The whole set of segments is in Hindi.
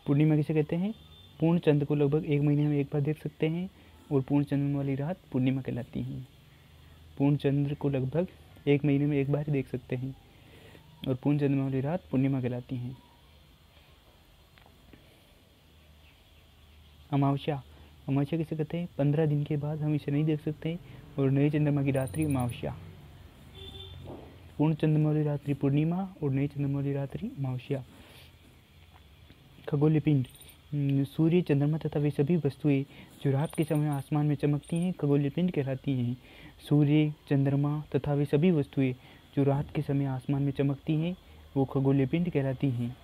पूर्णिमा किसे कहते हैं? पूर्ण चंद्र को लगभग 1 महीने में एक बार देख सकते हैं और पूर्ण चंद्रमा वाली रात पूर्णिमा कहलाती है। पूर्ण चंद्र को लगभग 1 महीने में एक बार ही देख सकते हैं और पूर्ण चंद्रमा वाली रात पूर्णिमा कहलाती है। अमावस्या, अमावस्या किसे कहते हैं? 15 दिन के बाद हम इसे नहीं देख सकते और नए चंद्रमा की रात्रि अमावस्या। पूर्ण चंद्रमा वाली रात्रि पूर्णिमा और नए चंद्रमा वाली रात्रि अमावस्या। खगोलीय पिंड, सूर्य, चंद्रमा तथा वे सभी वस्तुएं जो रात के समय आसमान में चमकती हैं खगोलीय पिंड कहलाती हैं। सूर्य, चंद्रमा तथा वे सभी वस्तुएं जो रात के समय आसमान में चमकती हैं वो खगोलीय पिंड कहलाती हैं।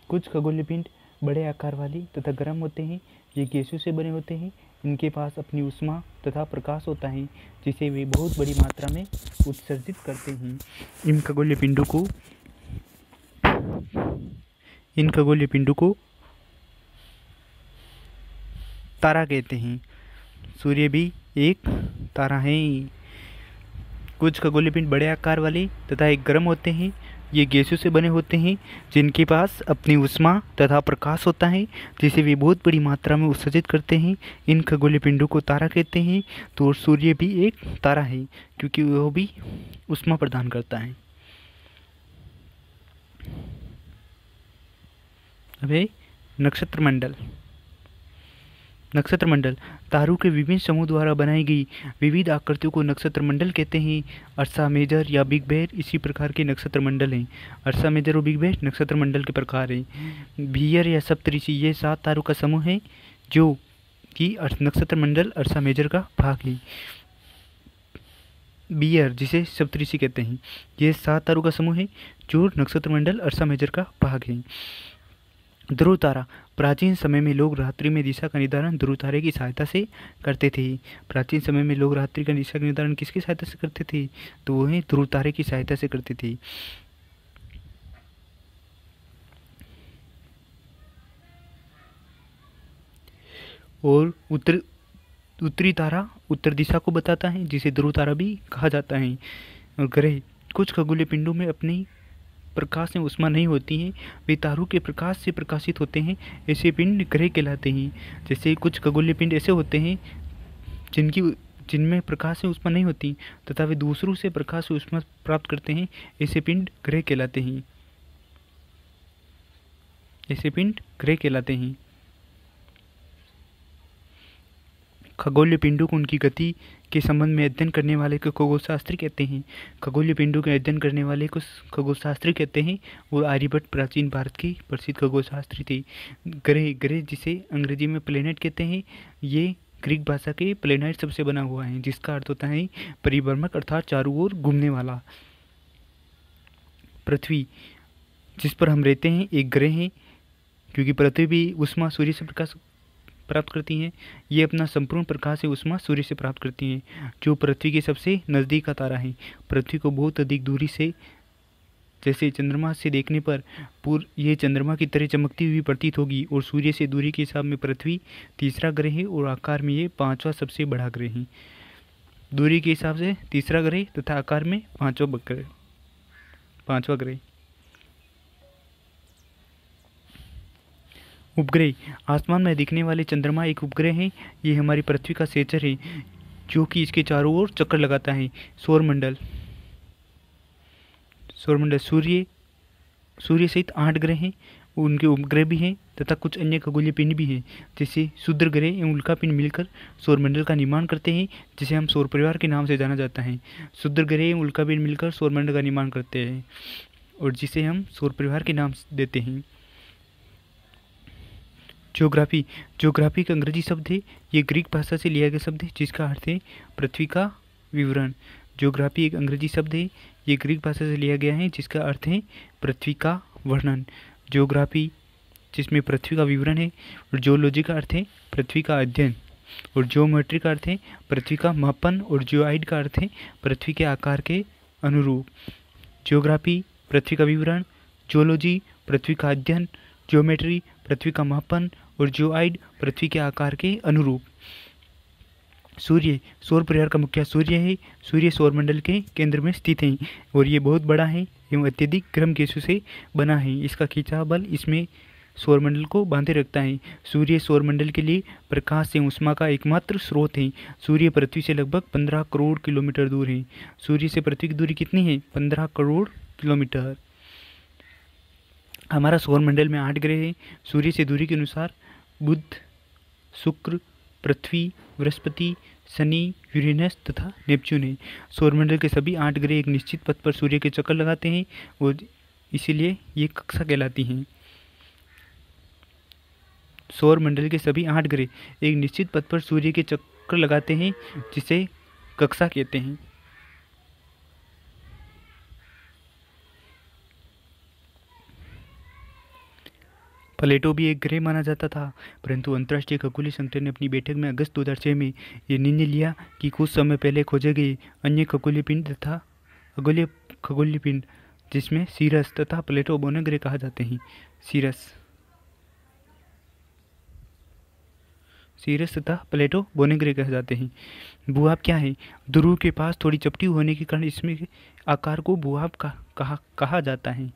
कुछ खगोलीय पिंड बड़े आकार वाले तथा गर्म होते हैं। ये गैसों से बने होते हैं। इनके पास अपनी ऊष्मा तथा प्रकाश होता है जिसे वे बहुत बड़ी मात्रा में उत्सर्जित करते हैं। इन खगोलीय पिंडों को तारा कहते हैं। सूर्य भी एक तारा है। कुछ खगोलीय पिंड बड़े आकार वाले तथा एक गर्म होते हैं। ये गैसों से बने होते हैं जिनके पास अपनी ऊष्मा तथा प्रकाश होता है जिसे वे बहुत बड़ी मात्रा में उत्सर्जित करते हैं। इन खगोलीय पिंडों को तारा कहते हैं। तो सूर्य भी एक तारा है क्योंकि वह भी ऊष्मा प्रदान करता है। अब नक्षत्र मंडल। नक्षत्र मंडल तारों के विभिन्न समूह द्वारा बनाई गई विविध आकृतियों को नक्षत्र मंडल कहते हैं। अर्सा मेजर या बिग बेर इसी प्रकार के नक्षत्र मंडल हैं। अर्सा मेजर और बिग बेर नक्षत्र मंडल के प्रकार हैं। बियर या सप्तऋषि ये 7 तारों का समूह है जो कि नक्षत्र मंडल अर्सा मेजर का भाग है। बियर जिसे सप्तऋषि कहते हैं ये 7 तारों का समूह है जो नक्षत्र मंडल अर्सा मेजर का भाग है। ध्रुव तारा, प्राचीन समय में लोग रात्रि में दिशा का निर्धारण ध्रुव तारे की सहायता से करते थे। प्राचीन समय में लोग रात्रि का दिशा का निर्धारण किसकी सहायता से करते थे? तो वह ध्रुव तारे की सहायता से करते थे। और उत्तरी तारा उत्तर दिशा को बताता है जिसे ध्रुव तारा भी कहा जाता है। और ग्रह, कुछ खगोलीय पिंडों में अपनी प्रकाश में ऊष्मा नहीं होती है, वे तारों के प्रकाश से प्रकाशित होते हैं। ऐसे पिंड ग्रह कहलाते हैं। जैसे कुछ खगोलीय पिंड ऐसे होते हैं जिनमें प्रकाश से ऊष्मा नहीं होती तथा वे दूसरों से प्रकाश से ऊष्मा प्राप्त करते हैं। ऐसे पिंड ग्रह कहलाते हैं। ऐसे पिंड ग्रह कहलाते हैं। खगोलीय पिंडों को उनकी गति के संबंध में अध्ययन करने वाले को खगोलशास्त्री कहते हैं। खगोलीय पिंडों के अध्ययन करने वाले को खगोलशास्त्री कहते हैं। और आर्यभट्ट प्राचीन भारत के प्रसिद्ध खगोलशास्त्री थे। ग्रह जिसे अंग्रेजी में प्लेनेट कहते हैं, ये ग्रीक भाषा के प्लेनाइट शब्द से बना हुआ है जिसका अर्थ होता है परिभ्रमक अर्थात चारों ओर घूमने वाला। पृथ्वी जिस पर हम रहते हैं एक ग्रह है क्योंकि पृथ्वी भी ऊष्मा सूर्य से प्रकाश प्राप्त करती हैं। ये अपना संपूर्ण प्रकाश से ऊष्मा सूर्य से प्राप्त करती हैं जो पृथ्वी के सबसे नज़दीक का तारा है। पृथ्वी को बहुत अधिक दूरी से जैसे चंद्रमा से देखने पर ये चंद्रमा की तरह चमकती हुई प्रतीत होगी और सूर्य से दूरी के हिसाब में पृथ्वी तीसरा ग्रह है और आकार में ये 5वां सबसे बड़ा ग्रह है। दूरी के हिसाब से तीसरा ग्रह तथा आकार में 5वां ग्रह। उपग्रह, आसमान में दिखने वाले चंद्रमा एक उपग्रह है। ये हमारी पृथ्वी का सहचर है जो कि इसके चारों ओर चक्कर लगाता है। सौरमंडल, सूर्य सहित 8 ग्रह हैं। उनके उपग्रह भी हैं तथा कुछ अन्य खगोलीय पिंड भी हैं जैसे क्षुद्र ग्रह एवं उल्का पिंड मिलकर सौरमंडल का निर्माण करते हैं जिसे हम सौर परिवार के नाम से जाना जाता है। क्षुद्र ग्रह एवं उल्का पिंड मिलकर सौरमंडल का निर्माण करते हैं और जिसे हम सौर परिवार के नाम देते हैं। ज्योग्राफी का अंग्रेजी शब्द है। ये ग्रीक भाषा से लिया गया शब्द है जिसका अर्थ है पृथ्वी का विवरण। ज्योग्राफी एक अंग्रेजी शब्द है। ये ग्रीक भाषा से लिया गया है जिसका अर्थ है पृथ्वी का वर्णन। ज्योग्राफी जिसमें पृथ्वी का विवरण है। और जियोलॉजी का अर्थ है पृथ्वी का अध्ययन। और जियोमेट्री का अर्थ है पृथ्वी का मापन। और जियोइड का अर्थ है पृथ्वी के आकार के अनुरूप। ज्योग्राफी पृथ्वी का विवरण, जियोलॉजी पृथ्वी का अध्ययन, जियोमेट्री पृथ्वी का मापन और जियोइड पृथ्वी के आकार के अनुरूप। सूर्य सौर परिवार का मुखिया सूर्य है। सूर्य सौरमंडल के केंद्र में स्थित है और ये बहुत बड़ा है। एवं अत्यधिक गर्म गैसों से बना है। इसका खिंचाव बल इसमें सौरमंडल को बांधे रखता है। सूर्य सौरमंडल के लिए प्रकाश से ऊष्मा का एकमात्र स्रोत है। सूर्य पृथ्वी से लगभग 15 करोड़ किलोमीटर दूर है। सूर्य से पृथ्वी की दूरी कितनी है? 15 करोड़ किलोमीटर। हमारा सौरमंडल में 8 ग्रह हैं। सूर्य से दूरी के अनुसार बुध, शुक्र, पृथ्वी, बृहस्पति, शनि, यूरेनस तथा नेपच्यून है। सौरमंडल के सभी 8 ग्रह एक निश्चित पथ पर सूर्य के चक्कर लगाते हैं और इसीलिए ये कक्षा कहलाती हैं। सौरमंडल के सभी 8 ग्रह एक निश्चित पथ पर सूर्य के चक्कर लगाते हैं, जिसे कक्षा कहते हैं। प्लेटो भी एक ग्रह माना जाता था, परंतु अंतर्राष्ट्रीय खगोलीय संगठन ने अपनी बैठक में अगस्त 2006 में यह निर्णय लिया कि कुछ समय पहले खोजे गए अन्य खगोलीय पिंड तथा खगोलीय पिंड, जिसमें सीरस तथा प्लेटो दोनों ग्रह कहा जाते हैं। सीरस तथा प्लेटो दोनों ग्रह कहे जाते हैं। भूभाग क्या है? ध्रुव के पास थोड़ी चपटी होने के कारण इसमें आकार को भूभाग कहा जाता है।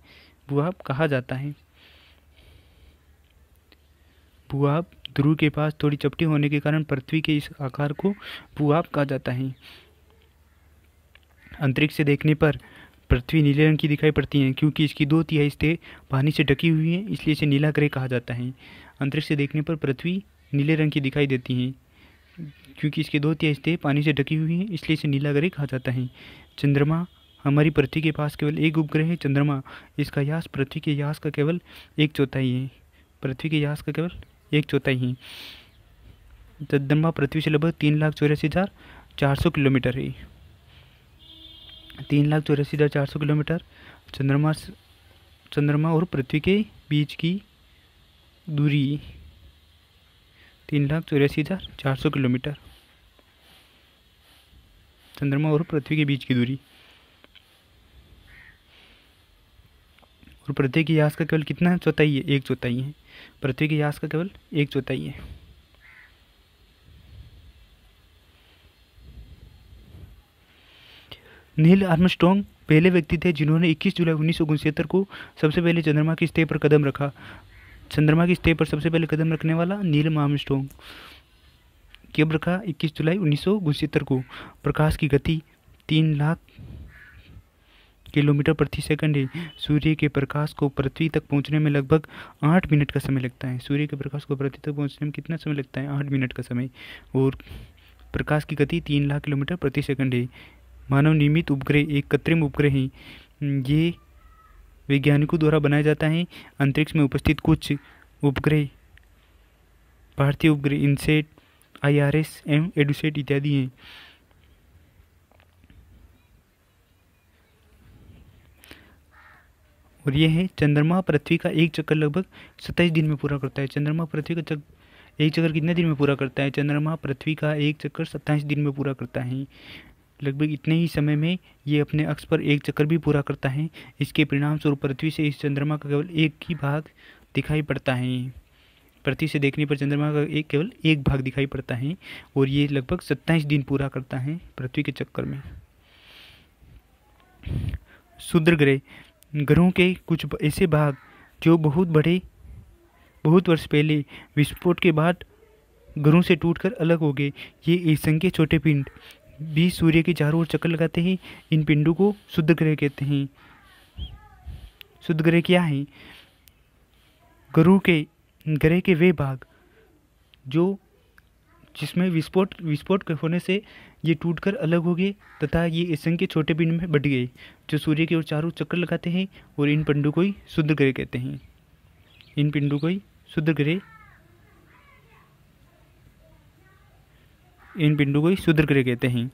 भूभाग कहा जाता है। भूभाग ध्रुव के पास थोड़ी चपटी होने के कारण पृथ्वी के इस आकार को भूभाग कहा जाता है। अंतरिक्ष से देखने पर पृथ्वी नीले रंग की दिखाई पड़ती है, क्योंकि इसकी 2/3 सतह पानी से ढकी हुई है, इसलिए इसे नीला ग्रह कहा जाता है। अंतरिक्ष से देखने पर पृथ्वी नीले रंग की दिखाई देती है, क्योंकि इसके 2/3 सतह पानी से ढकी हुई है, इसलिए इसे नीला ग्रह कहा जाता है। चंद्रमा हमारी पृथ्वी के पास केवल एक उपग्रह है, चंद्रमा। इसका व्यास पृथ्वी के व्यास का केवल 1/4 है। पृथ्वी के व्यास का केवल 1/4 ही। चंद्रमा पृथ्वी से लगभग 3,84,400 किलोमीटर है। 3,84,400 किलोमीटर चंद्रमा और पृथ्वी के बीच की दूरी 3,84,400 किलोमीटर। चंद्रमा और पृथ्वी के बीच की दूरी। और पृथ्वी के व्यास का केवल कितना चौथाई है? 1/4 है। पृथ्वी के व्यास का केवल 1/4 है। नील आर्मस्ट्रॉन्ग पहले व्यक्ति थे जिन्होंने 21 जुलाई 1969 को सबसे पहले चंद्रमा की सतह पर कदम रखा। चंद्रमा की सतह पर सबसे पहले कदम रखने वाला नील आर्मस्ट्रॉन्ग। कब रखा? 21 जुलाई 1969 को। प्रकाश की गति 3 लाख किलोमीटर प्रति सेकंड है। सूर्य के प्रकाश को पृथ्वी तक पहुंचने में लगभग 8 मिनट का समय लगता है। सूर्य के प्रकाश को पृथ्वी तक पहुंचने में कितना समय लगता है? 8 मिनट का समय। और प्रकाश की गति 3 लाख किलोमीटर प्रति सेकंड है। मानव निर्मित उपग्रह एक कृत्रिम उपग्रह है। ये वैज्ञानिकों द्वारा बनाया जाता है। अंतरिक्ष में उपस्थित कुछ उपग्रह भारतीय उपग्रह इनसेट, IRS एवं एडुसेट इत्यादि हैं। और ये है चंद्रमा पृथ्वी का एक चक्कर लगभग 27 दिन में पूरा करता है। चंद्रमा पृथ्वी का एक चक्कर कितने दिन में पूरा करता है? चंद्रमा पृथ्वी का एक चक्कर 27 दिन में पूरा करता है। लगभग इतने ही समय में ये अपने अक्ष पर एक चक्कर भी पूरा करता है। इसके परिणाम स्वरूप पृथ्वी से इस चंद्रमा का केवल एक ही भाग दिखाई पड़ता है। पृथ्वी से देखने पर चंद्रमा का केवल एक भाग दिखाई पड़ता है और ये लगभग 27 दिन पूरा करता है पृथ्वी के चक्कर में। क्षुद्र ग्रह ग्रहों के कुछ ऐसे भाग जो बहुत वर्ष पहले विस्फोट के बाद ग्रहों से टूटकर अलग हो गए। ये असंख्य छोटे पिंड भी सूर्य के चारों ओर चक्कर लगाते हैं। इन पिंडों को क्षुद्र ग्रह कहते हैं। क्षुद्र ग्रह क्या है? ग्रह के वे भाग जो जिसमें विस्फोट होने से ये टूटकर अलग हो गए तथा ये असंख्य छोटे पिंड में बट गए, जो सूर्य की ओर चारों चक्कर लगाते हैं, और इन पिंडों को ही क्षुद्र ग्रह कहते हैं। इन पिंडों को ही क्षुद्र ग्रह कहते हैं।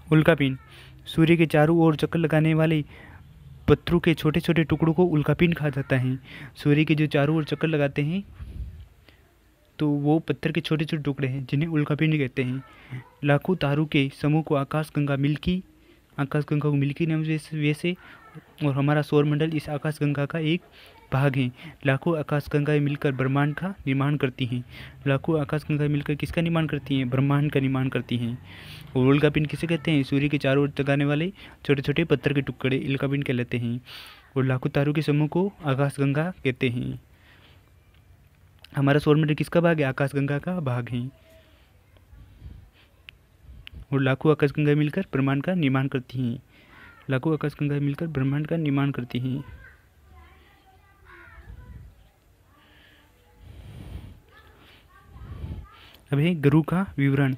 उल्कापिंड सूर्य के चारों ओर चक्कर लगाने वाले पत्थरों के छोटे छोटे टुकड़ों को उल्कापिंड कहा जाता है। सूर्य के जो चारों ओर चक्कर लगाते हैं तो वो पत्थर के छोटे छोटे टुकड़े हैं जिन्हें उल्कापिंड कहते हैं। लाखों तारों के समूह को आकाशगंगा को मिल्की नाम से, और हमारा सौरमंडल इस आकाशगंगा का एक भाग हैं। लाखों आकाशगंगाएं मिलकर ब्रह्मांड का निर्माण करती हैं। लाखों आकाशगंगाएं मिलकर किसका निर्माण करती हैं? ब्रह्मांड का निर्माण करती हैं। और उल्कापिंड किसे कहते हैं? सूर्य के चारों ओर लगाने वाले छोटे छोटे पत्थर के टुकड़े उल्कापिंड कहलाते हैं। और लाखों तारों के समूह को आकाशगंगा कहते हैं। हमारा सौरमंडल किसका भाग है? आकाशगंगा का भाग है। और लाखों आकाशगंगाएं मिलकर ब्रह्मांड का निर्माण करती हैं। लाखों आकाशगंगाएं मिलकर ब्रह्मांड का निर्माण करती हैं। अब है ग्रहों का विवरण।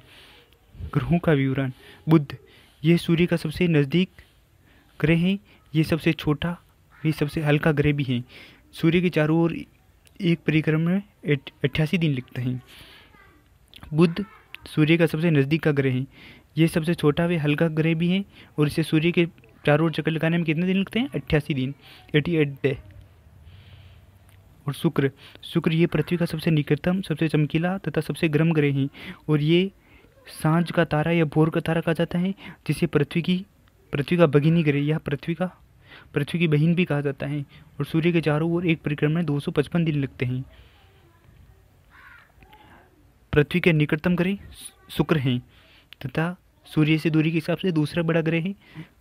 ग्रहों का विवरण। बुध, ये सूर्य का सबसे नज़दीक ग्रह है। ये सबसे छोटा, ये सबसे हल्का ग्रह भी है। सूर्य के चारों ओर एक परिक्रमा में 88 दिन लगते हैं। बुध सूर्य का सबसे नज़दीक का ग्रह है। ये सबसे छोटा व हल्का ग्रह भी है और इसे सूर्य के चारों ओर चक्कर लगाने में कितने दिन लगते हैं? 88 दिन, 88 डे। और शुक्र, शुक्र ये पृथ्वी का सबसे निकटतम, सबसे चमकीला तथा सबसे गर्म ग्रह है और ये सांझ का तारा या भोर का तारा कहा जाता है, जिसे पृथ्वी का भगिनी ग्रह या पृथ्वी की बहन भी कहा जाता है। और सूर्य के चारों ओर एक परिक्रमा में 255 दिन लगते हैं। पृथ्वी के निकटतम ग्रह शुक्र हैं तथा सूर्य से दूरी के हिसाब से दूसरा बड़ा ग्रह है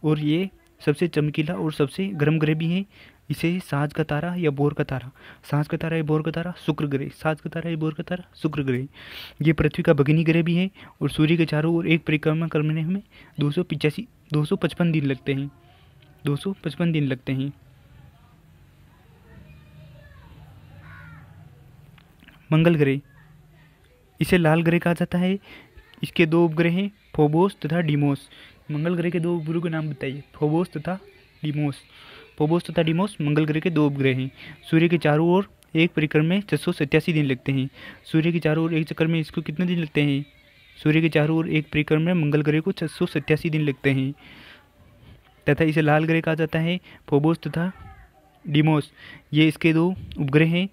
और ये सबसे चमकीला और सबसे गर्म ग्रह भी है। इसे सांझ का तारा या भोर का तारा, सांझ का तारा या भोर का तारा शुक्र ग्रह, सांझ का तारा या भोर का तारा शुक्र ग्रह। ये पृथ्वी का भगिनी ग्रह भी है और सूर्य के चारों ओर एक परिक्रमा करने में 255 दिन लगते हैं। 255 दिन लगते हैं। मंगल ग्रह, इसे लाल ग्रह कहा जाता है। इसके दो उपग्रह हैं, फोबोस तथा डीमोस। मंगल ग्रह के दो उपग्रहों के नाम बताइए। फोबोस तथा डीमोस। फोबोस तथा डीमोस मंगल ग्रह के दो उपग्रह हैं। सूर्य के चारों ओर एक परिक्रमा में 687 दिन लगते हैं। सूर्य के चारों ओर एक चक्कर में इसको कितने दिन लगते हैं? सूर्य के चारों ओर एक परिक्रमा में मंगल ग्रह को 687 दिन लगते हैं तथा इसे लाल ग्रह कहा जाता है। फोबोस तथा डीमोस ये इसके दो उपग्रह हैं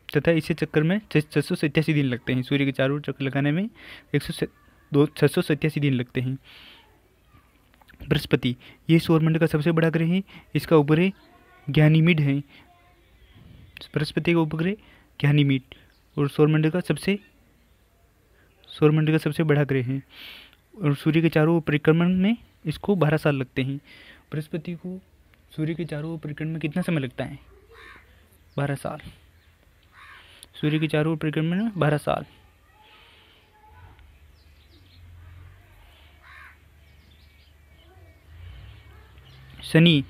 तथा इसे चक्कर में 687 दिन लगते हैं। सूर्य के चारों ओर चक्कर लगाने में 687 दिन लगते हैं। बृहस्पति, ये सौरमंडल का सबसे बड़ा ग्रह है। इसका उपग्रह गैनीमीड है। बृहस्पति का उपग्रह गैनीमीड और सौरमंडल का सबसे बड़ा ग्रह है और सूर्य के चारों ओर परिक्रमण में इसको 12 साल लगते हैं। बृहस्पति को सूर्य के चारों ओर परिक्रमण में कितना समय लगता है? 12 साल। सूर्य के चारों ओर परिक्रमण में 12 साल। शनि,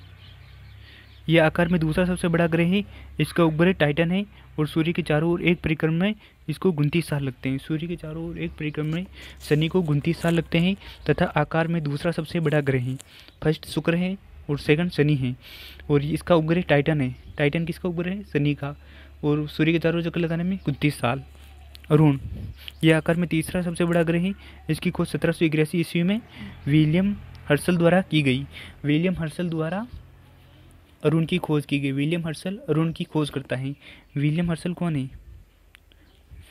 यह आकार में दूसरा सबसे बड़ा ग्रह है। इसका उपग्रह टाइटन है और सूर्य के चारों ओर एक परिक्रमण में इसको 29 साल लगते हैं। सूर्य के चारों ओर एक परिक्रमण में शनि को 29 साल लगते हैं तथा आकार में दूसरा सबसे बड़ा ग्रह है। फर्स्ट शुक्र है और सेकंड शनि है और इसका उपग्रह टाइटन है। टाइटन किसका उपग्रह है? शनि का। और सूर्य के चारों ओर चक्कर लगाने में 29 साल। अरुण, यह आकार में तीसरा सबसे बड़ा ग्रह है। इसकी खोज 1781 ईस्वी में विलियम हर्शल द्वारा की गई। विलियम हर्शल द्वारा अरुण की खोज की गई। विलियम हर्शल अरुण की खोज करता है। विलियम हर्शल कौन है?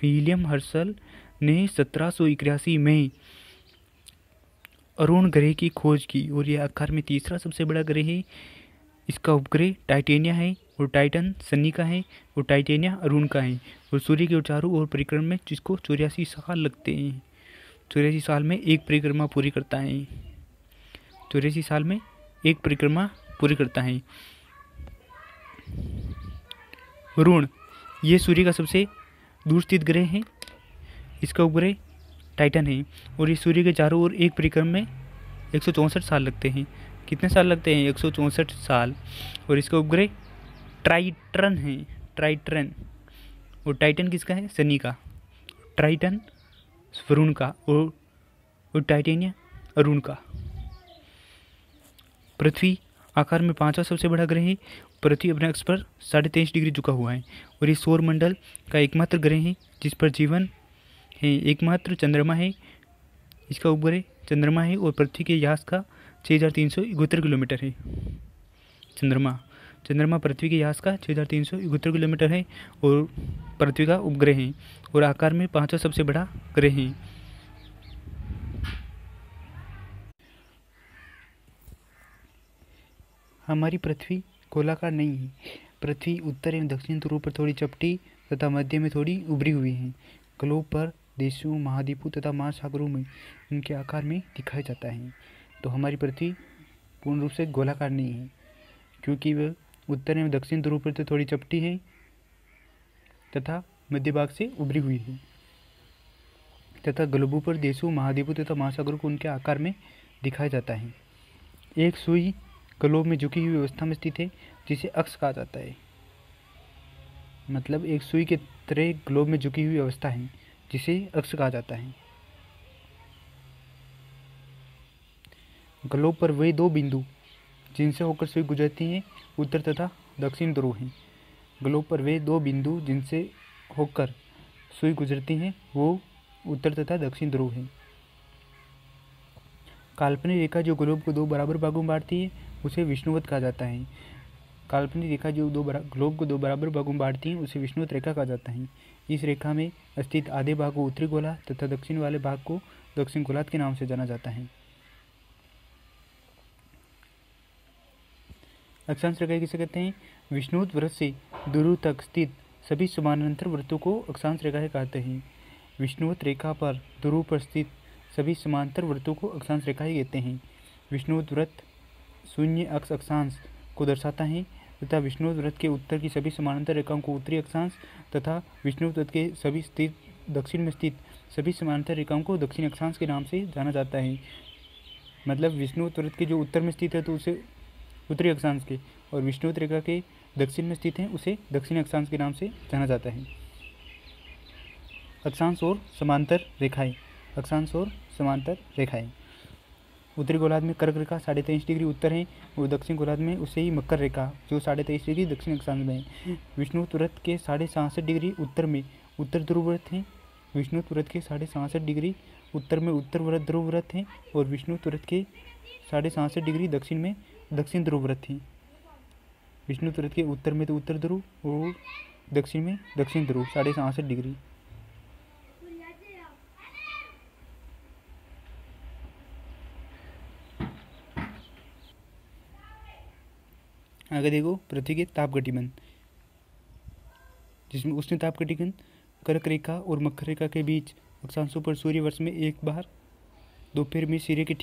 विलियम हर्शल ने 1781 में अरुण ग्रह की खोज की और यह आकार में तीसरा सबसे बड़ा ग्रह है। इसका उपग्रह टाइटेनिया है और टाइटन शनि का है और टाइटेनिया अरुण का है और सूर्य के चारों ओर परिक्रमण में जिसको 84 साल लगते हैं। 84 साल में एक परिक्रमा पूरी करता है। 84 साल में एक परिक्रमा पूरी करता है। वरुण, ये सूर्य का सबसे दूर स्थित ग्रह है। इसका उपग्रह टाइटन है और ये सूर्य के चारों ओर एक परिक्रमण में 164 साल लगते हैं। कितने साल लगते हैं? 164 साल। और इसका उपग्रह ट्राइटन है। ट्राइटन। और टाइटन किसका है? शनि का। ट्राइटन वरुण का और टाइटेनिया अरुण का। पृथ्वी आकार में पांचवा सबसे बड़ा ग्रह है। पृथ्वी अपने अक्ष पर 23.5 डिग्री झुका हुआ है और ये सौर मंडल का एकमात्र ग्रह है जिस पर जीवन है। एकमात्र चंद्रमा है। इसका उपग्रह चंद्रमा है और पृथ्वी के व्यास का 6371 किलोमीटर है। चंद्रमा पृथ्वी के व्यास का 6371 किलोमीटर है और पृथ्वी का उपग्रह है और आकार में पांचवा सबसे बड़ा ग्रह है। हमारी पृथ्वी गोलाकार नहीं है। पृथ्वी उत्तर एवं दक्षिण ध्रुव पर थोड़ी चपटी तथा मध्य में थोड़ी उभरी हुई है। ग्लोब पर देशों, महाद्वीपों तथा महासागरों में उनके आकार में दिखाया जाता है। तो हमारी पृथ्वी पूर्ण रूप से गोलाकार नहीं है, क्योंकि वह उत्तर एवं दक्षिण ध्रुव पर तो थोड़ी चपटी है तथा मध्य भाग से उभरी हुई है, तथा ग्लोबों पर देशों, महाद्वीपों तथा महासागरों को उनके आकार में दिखाया जाता है। एक सुई ग्लोब में झुकी हुई अवस्था में स्थित है, जिसे अक्ष कहा जाता है। मतलब एक सुई के तरह ग्लोब में झुकी हुई अवस्था है, जिसे अक्ष कहा जाता है। ग्लोब पर वे दो बिंदु जिनसे होकर सुई गुजरती हैं उत्तर तथा दक्षिण ध्रुव हैं। ग्लोब पर वे दो बिंदु जिनसे होकर सुई गुजरती हैं वो उत्तर तथा दक्षिण ध्रुव हैं। काल्पनिक रेखा जो ग्लोब को दो बराबर भागों में बांटती है उसे विषुववृत्त कहा जाता है। काल्पनिक रेखा जो ग्लोब को दो बराबर भागों में बांटती है उसे विषुववृत्त रेखा कहा जाता है। इस रेखा में स्थित आधे भाग को उत्तरी गोलार्ध तथा दक्षिण वाले भाग को दक्षिण गोलार्ध के नाम से जाना जाता है। अक्षांश रेखा किसे कहते हैं? विषुववृत्त वृत्त से दूर तक स्थित सभी समानांतर वृत्तों को अक्षांश रेखाएं कहते हैं। विषुववृत्त रेखा पर ध्रुव पर स्थित सभी समांतर वृत्तों को अक्षांश रेखाएं कहते हैं। विषुववृत्त वृत्त शून्य अक्ष अक्षांश को दर्शाता है तथा विषुववृत्त वृत्त के उत्तर की सभी समानांतर रेखाओं को उत्तरी अक्षांश तथा विषुववृत्त वृत्त के सभी स्थित दक्षिण में स्थित सभी समानांतर रेखाओं को दक्षिण अक्षांश के नाम से जाना जाता है। मतलब विषुववृत्त वृत्त के जो उत्तर में स्थित है तो उसे उत्तरी अक्षांश के, और विषुववृत्त रेखा के दक्षिण में स्थित है उसे दक्षिणी अक्षांश के नाम से जाना जाता है। अक्षांश और समांतर रेखाएं। अक्षांश और समांतर रेखाएं। उत्तरी गोलार्ध में कर्क रेखा 23.5 डिग्री उत्तर है और दक्षिण गोलार्ध में उसे ही मकर रेखा जो 23.5 डिग्री दक्षिण अक्षांश में है। विषुववृत्त वृत्त के 66.5 डिग्री उत्तर में उत्तर ध्रुव वृत्त है। विषुववृत्त वृत्त के 66.5 डिग्री उत्तर में उत्तर ध्रुव वृत्त है और विषुववृत्त वृत्त के 66.5 डिग्री दक्षिण में दक्षिण ध्रुव वृत्त है। विषुववृत्त वृत्त के उत्तर में तो उत्तर ध्रुव और दक्षिण में दक्षिण ध्रुव 66.5 डिग्री। आगे देखो पृथ्वी के ताप गतिबंध, जिसमें उष्ण ताप गतिबंध कर्क रेखा और मकर रेखा के बीच अक्षांशों पर सूर्य वर्ष में एक बार दोपहर में सिर के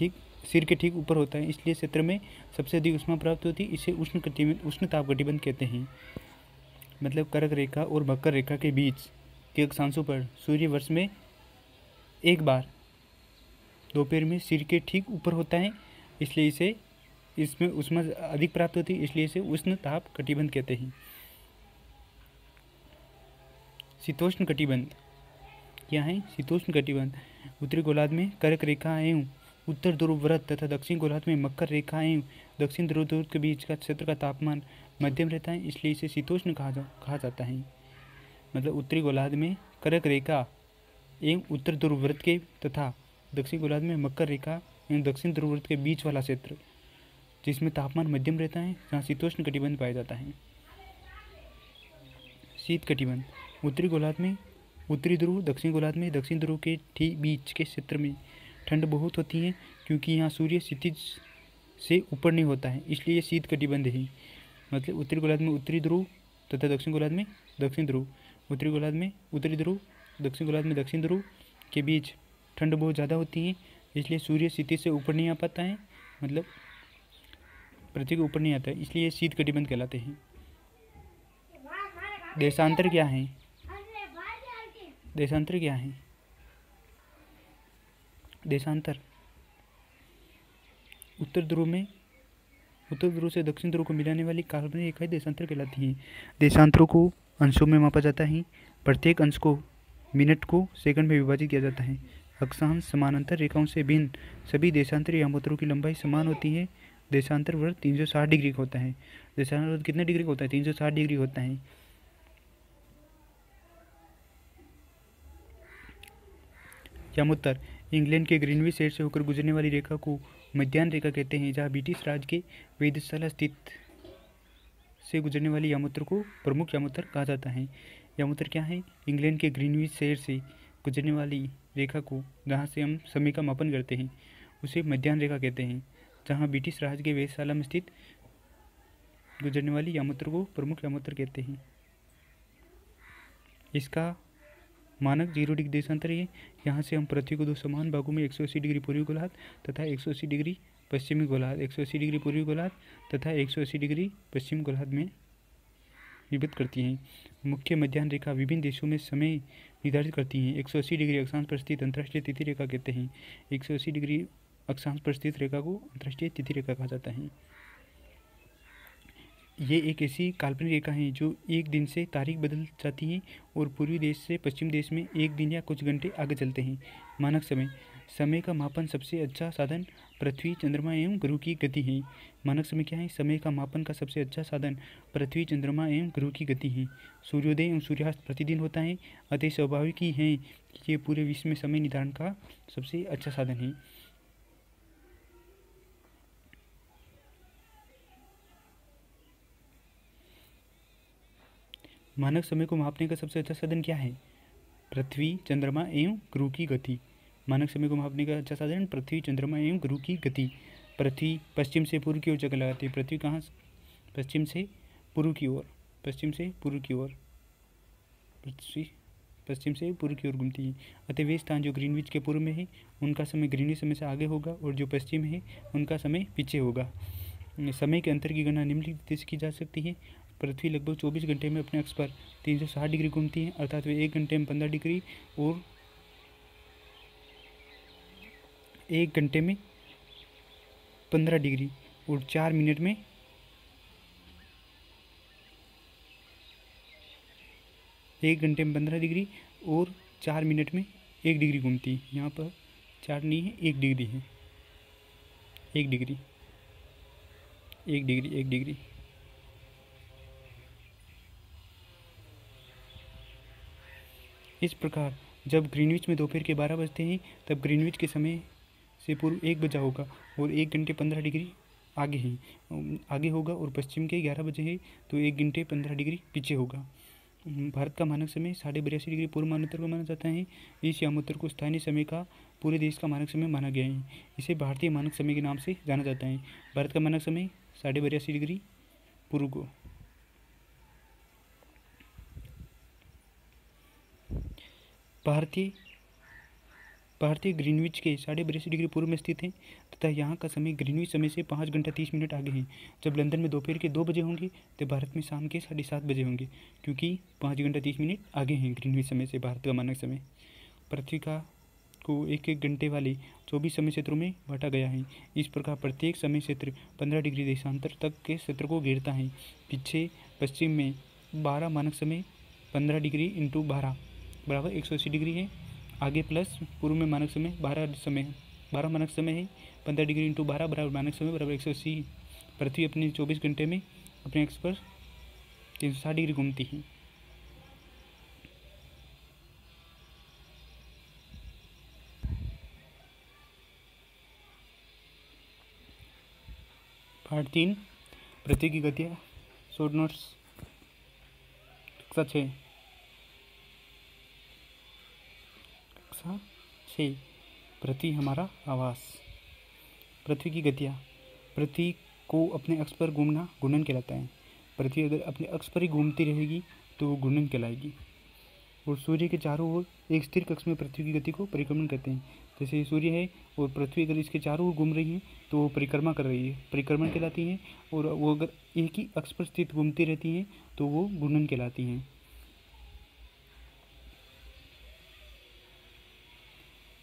ठीक ऊपर होता है, इसलिए क्षेत्र में सबसे अधिक ऊष्मा प्राप्त होती है। इसे उष्ण ताप गतिबंध कहते हैं। मतलब कर्क रेखा और मकर रेखा के बीच के अक्षांशों पर सूर्य वर्ष में एक बार दोपहर में सिर के ठीक ऊपर होता है, इसलिए इसमें ऊष्मा अधिक प्राप्त होती है, इसलिए इसे उष्ण ताप कटिबंध कहते हैं। शीतोष्ण कटिबंध क्या है? शीतोष्ण कटिबंध उत्तरी गोलार्ध में कर्क रेखा एवं उत्तर ध्रुव वृत्त तथा दक्षिण गोलार्ध में मकर रेखा एवं दक्षिण ध्रुव वृत्त के बीच का क्षेत्र का तापमान मध्यम रहता है, इसलिए इसे शीतोष्ण कहा जाता है। मतलब उत्तरी गोलार्ध में कर्क रेखा एवं उत्तर ध्रुव वृत्त के तथा दक्षिण गोलार्ध में मकर रेखा एवं दक्षिण ध्रुव वृत्त के बीच वाला क्षेत्र जिसमें तापमान मध्यम रहता है, जहाँ शीतोष्ण कटिबंध पाया जाता है। शीत कटिबंध उत्तरी गोलार्ध में उत्तरी ध्रुव, दक्षिण गोलार्ध में दक्षिण ध्रुव के ठीक बीच के क्षेत्र में ठंड बहुत होती है, क्योंकि यहाँ सूर्य क्षितिज से ऊपर नहीं होता है, इसलिए शीत कटिबंध है। मतलब उत्तरी गोलार्ध में उत्तरी ध्रुव तथा दक्षिण गोलार्ध में दक्षिण ध्रुव, उत्तरी गोलार्ध में उत्तरी ध्रुव, दक्षिण गोलार्ध में दक्षिण ध्रुव के बीच ठंड बहुत ज़्यादा होती है, इसलिए सूर्य क्षितिज से ऊपर नहीं आ पाता है, मतलब पृथ्वी के ऊपर नहीं आता है, इसलिए शीत कटिबंध कहलाते हैं। देशांतर क्या है? देशांतर क्या है? देशांतर उत्तर ध्रुव से दक्षिण ध्रुव को मिलाने वाली काल्पनिक रेखाएं देशांतर कहलाती हैं। देशांतरों को अंशों में मापा जाता है। प्रत्येक अंश को मिनट को सेकंड में विभाजित किया जाता है। अक्षांश समानांतर रेखाओं से भिन्न सभी देशांतर यामोत्तरों की लंबाई समान होती है। देशांतर वृत्त 360 डिग्री का होता है। देशांतर वृत्त कितने डिग्री का होता है? 360 डिग्री होता है। यामोत्तर इंग्लैंड के ग्रीनविच शहर से होकर गुजरने वाली रेखा को मध्याह्न रेखा कहते हैं, जहाँ ब्रिटिश राज के वेधशाला स्थित से गुजरने वाली यामोत्तर को प्रमुख यामोत्तर कहा जाता है। यामोत्तर क्या है? इंग्लैंड के ग्रीनविच शहर से गुजरने वाली रेखा को जहाँ से हम समय का मापन करते हैं उसे मध्याह्न रेखा कहते हैं, जहाँ ब्रिटिश राज के वेधशाला में स्थित गुजरने वाली यामात्रा को प्रमुख यामात्रा कहते हैं। इसका मानक 0 डिग्री देशांतर है। यहाँ से हम पृथ्वी को दो समान भागों में 180 डिग्री पूर्वी गोलार्ध तथा 180 डिग्री पश्चिमी गोलार्ध, 180 डिग्री पूर्वी गोलार्ध तथा 180 डिग्री पश्चिमी गोलार्ध में विभक्त करती हैं। मुख्य मध्याह्न रेखा विभिन्न देशों में समय निर्धारित करती हैं। 180 डिग्री अक्षांश पर स्थित अंतर्राष्ट्रीय तिथि रेखा कहते हैं। 180 डिग्री अक्षांश पर स्थित रेखा को अंतर्राष्ट्रीय तिथि रेखा कहा जाता है। ये एक ऐसी काल्पनिक रेखा है जो एक दिन से तारीख बदल जाती है और पूर्वी देश से पश्चिम देश में एक दिन या कुछ घंटे आगे चलते हैं। मानक समय, समय का मापन सबसे अच्छा साधन पृथ्वी, चंद्रमा एवं गुरु की गति है। मानक समय क्या है? समय का मापन का सबसे अच्छा साधन पृथ्वी, चंद्रमा एवं गुरु की गति है। सूर्योदय एवं सूर्यास्त प्रतिदिन होता है, अतः स्वाभाविक ही है कि ये पूरे विश्व में समय निर्धारण का सबसे अच्छा साधन है। मानक समय को मापने का सबसे अच्छा साधन क्या है? पृथ्वी, चंद्रमा एवं गुरु की गति। मानक समय को मापने का अच्छा साधन पृथ्वी, चंद्रमा एवं गुरु की गति। पृथ्वी पश्चिम से पूर्व की ओर चक्कर लगाती है। पृथ्वी कहाँ? पश्चिम से पूर्व की ओर, पश्चिम से पूर्व की ओर, पृथ्वी पश्चिम से पूर्व की ओर घूमती है। अतः वे स्थान जो ग्रीनविच के पूर्व में है उनका समय ग्रीनविच समय से आगे होगा और जो पश्चिम में है उनका समय पीछे होगा। समय के अंतर की गणना निम्नलिखित तरीके से की जा सकती है। पृथ्वी लगभग 24 घंटे में अपने अक्ष पर 360 डिग्री घूमती है, अर्थात वे 1 घंटे में 15 डिग्री और 1 घंटे में 15 डिग्री और 4 मिनट में 1 घंटे में 15 डिग्री और 4 मिनट में 1 डिग्री घूमती है। यहाँ पर 4 नहीं है, 1 डिग्री है, 1 डिग्री, 1 डिग्री, 1 डिग्री। इस प्रकार जब ग्रीनविच में दोपहर के 12 बजते हैं तब ग्रीनविच के समय से पूर्व 1 बजा होगा और 1 घंटे 15 डिग्री आगे होगा और पश्चिम के 11 बजे है तो 1 घंटे 15 डिग्री पीछे होगा। भारत का मानक समय 82.5 डिग्री पूर्व मानोत्तर को माना जाता है। इस यामोत्तर को स्थानीय समय का पूरे देश का मानक समय माना गया है। इसे भारतीय मानक समय के नाम से जाना जाता है। भारत का मानक समय 82.5 डिग्री पूर्व को। भारतीय ग्रीनविच के 82.5 डिग्री पूर्व में स्थित है तथा यहाँ का समय ग्रीनविच समय से 5 घंटा 30 मिनट आगे है। जब लंदन में दोपहर के 2 बजे होंगे तो भारत में शाम के 7:30 बजे होंगे, क्योंकि 5 घंटा 30 मिनट आगे हैं ग्रीनविच समय से भारत का मानक समय। पृथ्वी को एक घंटे वाले 24 समय क्षेत्रों में बांटा गया है। इस प्रकार प्रत्येक समय क्षेत्र 15 डिग्री देशांतर तक के क्षेत्र को घेरता है। पीछे पश्चिम में 12 मानक समय 15 डिग्री इंटू 12 बराबर 180 डिग्री है। आगे प्लस पूर्व में मानक समय 12 मानक समय है। 15 डिग्री इंटू 12 बराबर मानक समय बराबर 180। पृथ्वी अपने 24 घंटे में अपने अक्ष पर 360 डिग्री घूमती है। पार्ट 3 पृथ्वी की गतियाँ, शॉर्ट नोट्स। कक्षा 6 पृथ्वी हमारा आवास। पृथ्वी की गतियाँ। पृथ्वी को अपने अक्ष पर घूमना घूर्णन कहलाता है। पृथ्वी अगर अपने अक्ष पर ही घूमती रहेगी तो वो घूर्णन कहलाएगी। और सूर्य के चारों ओर एक स्थिर कक्ष में पृथ्वी की गति को परिक्रमण कहते हैं। जैसे ये सूर्य है और पृथ्वी अगर इसके चारों ओर घूम रही है तो वो परिक्रमा कर रही है, परिक्रमण कहलाती हैं। और वो अगर एक ही अक्ष पर स्थित घूमती रहती हैं तो वो घूर्णन कहलाती हैं।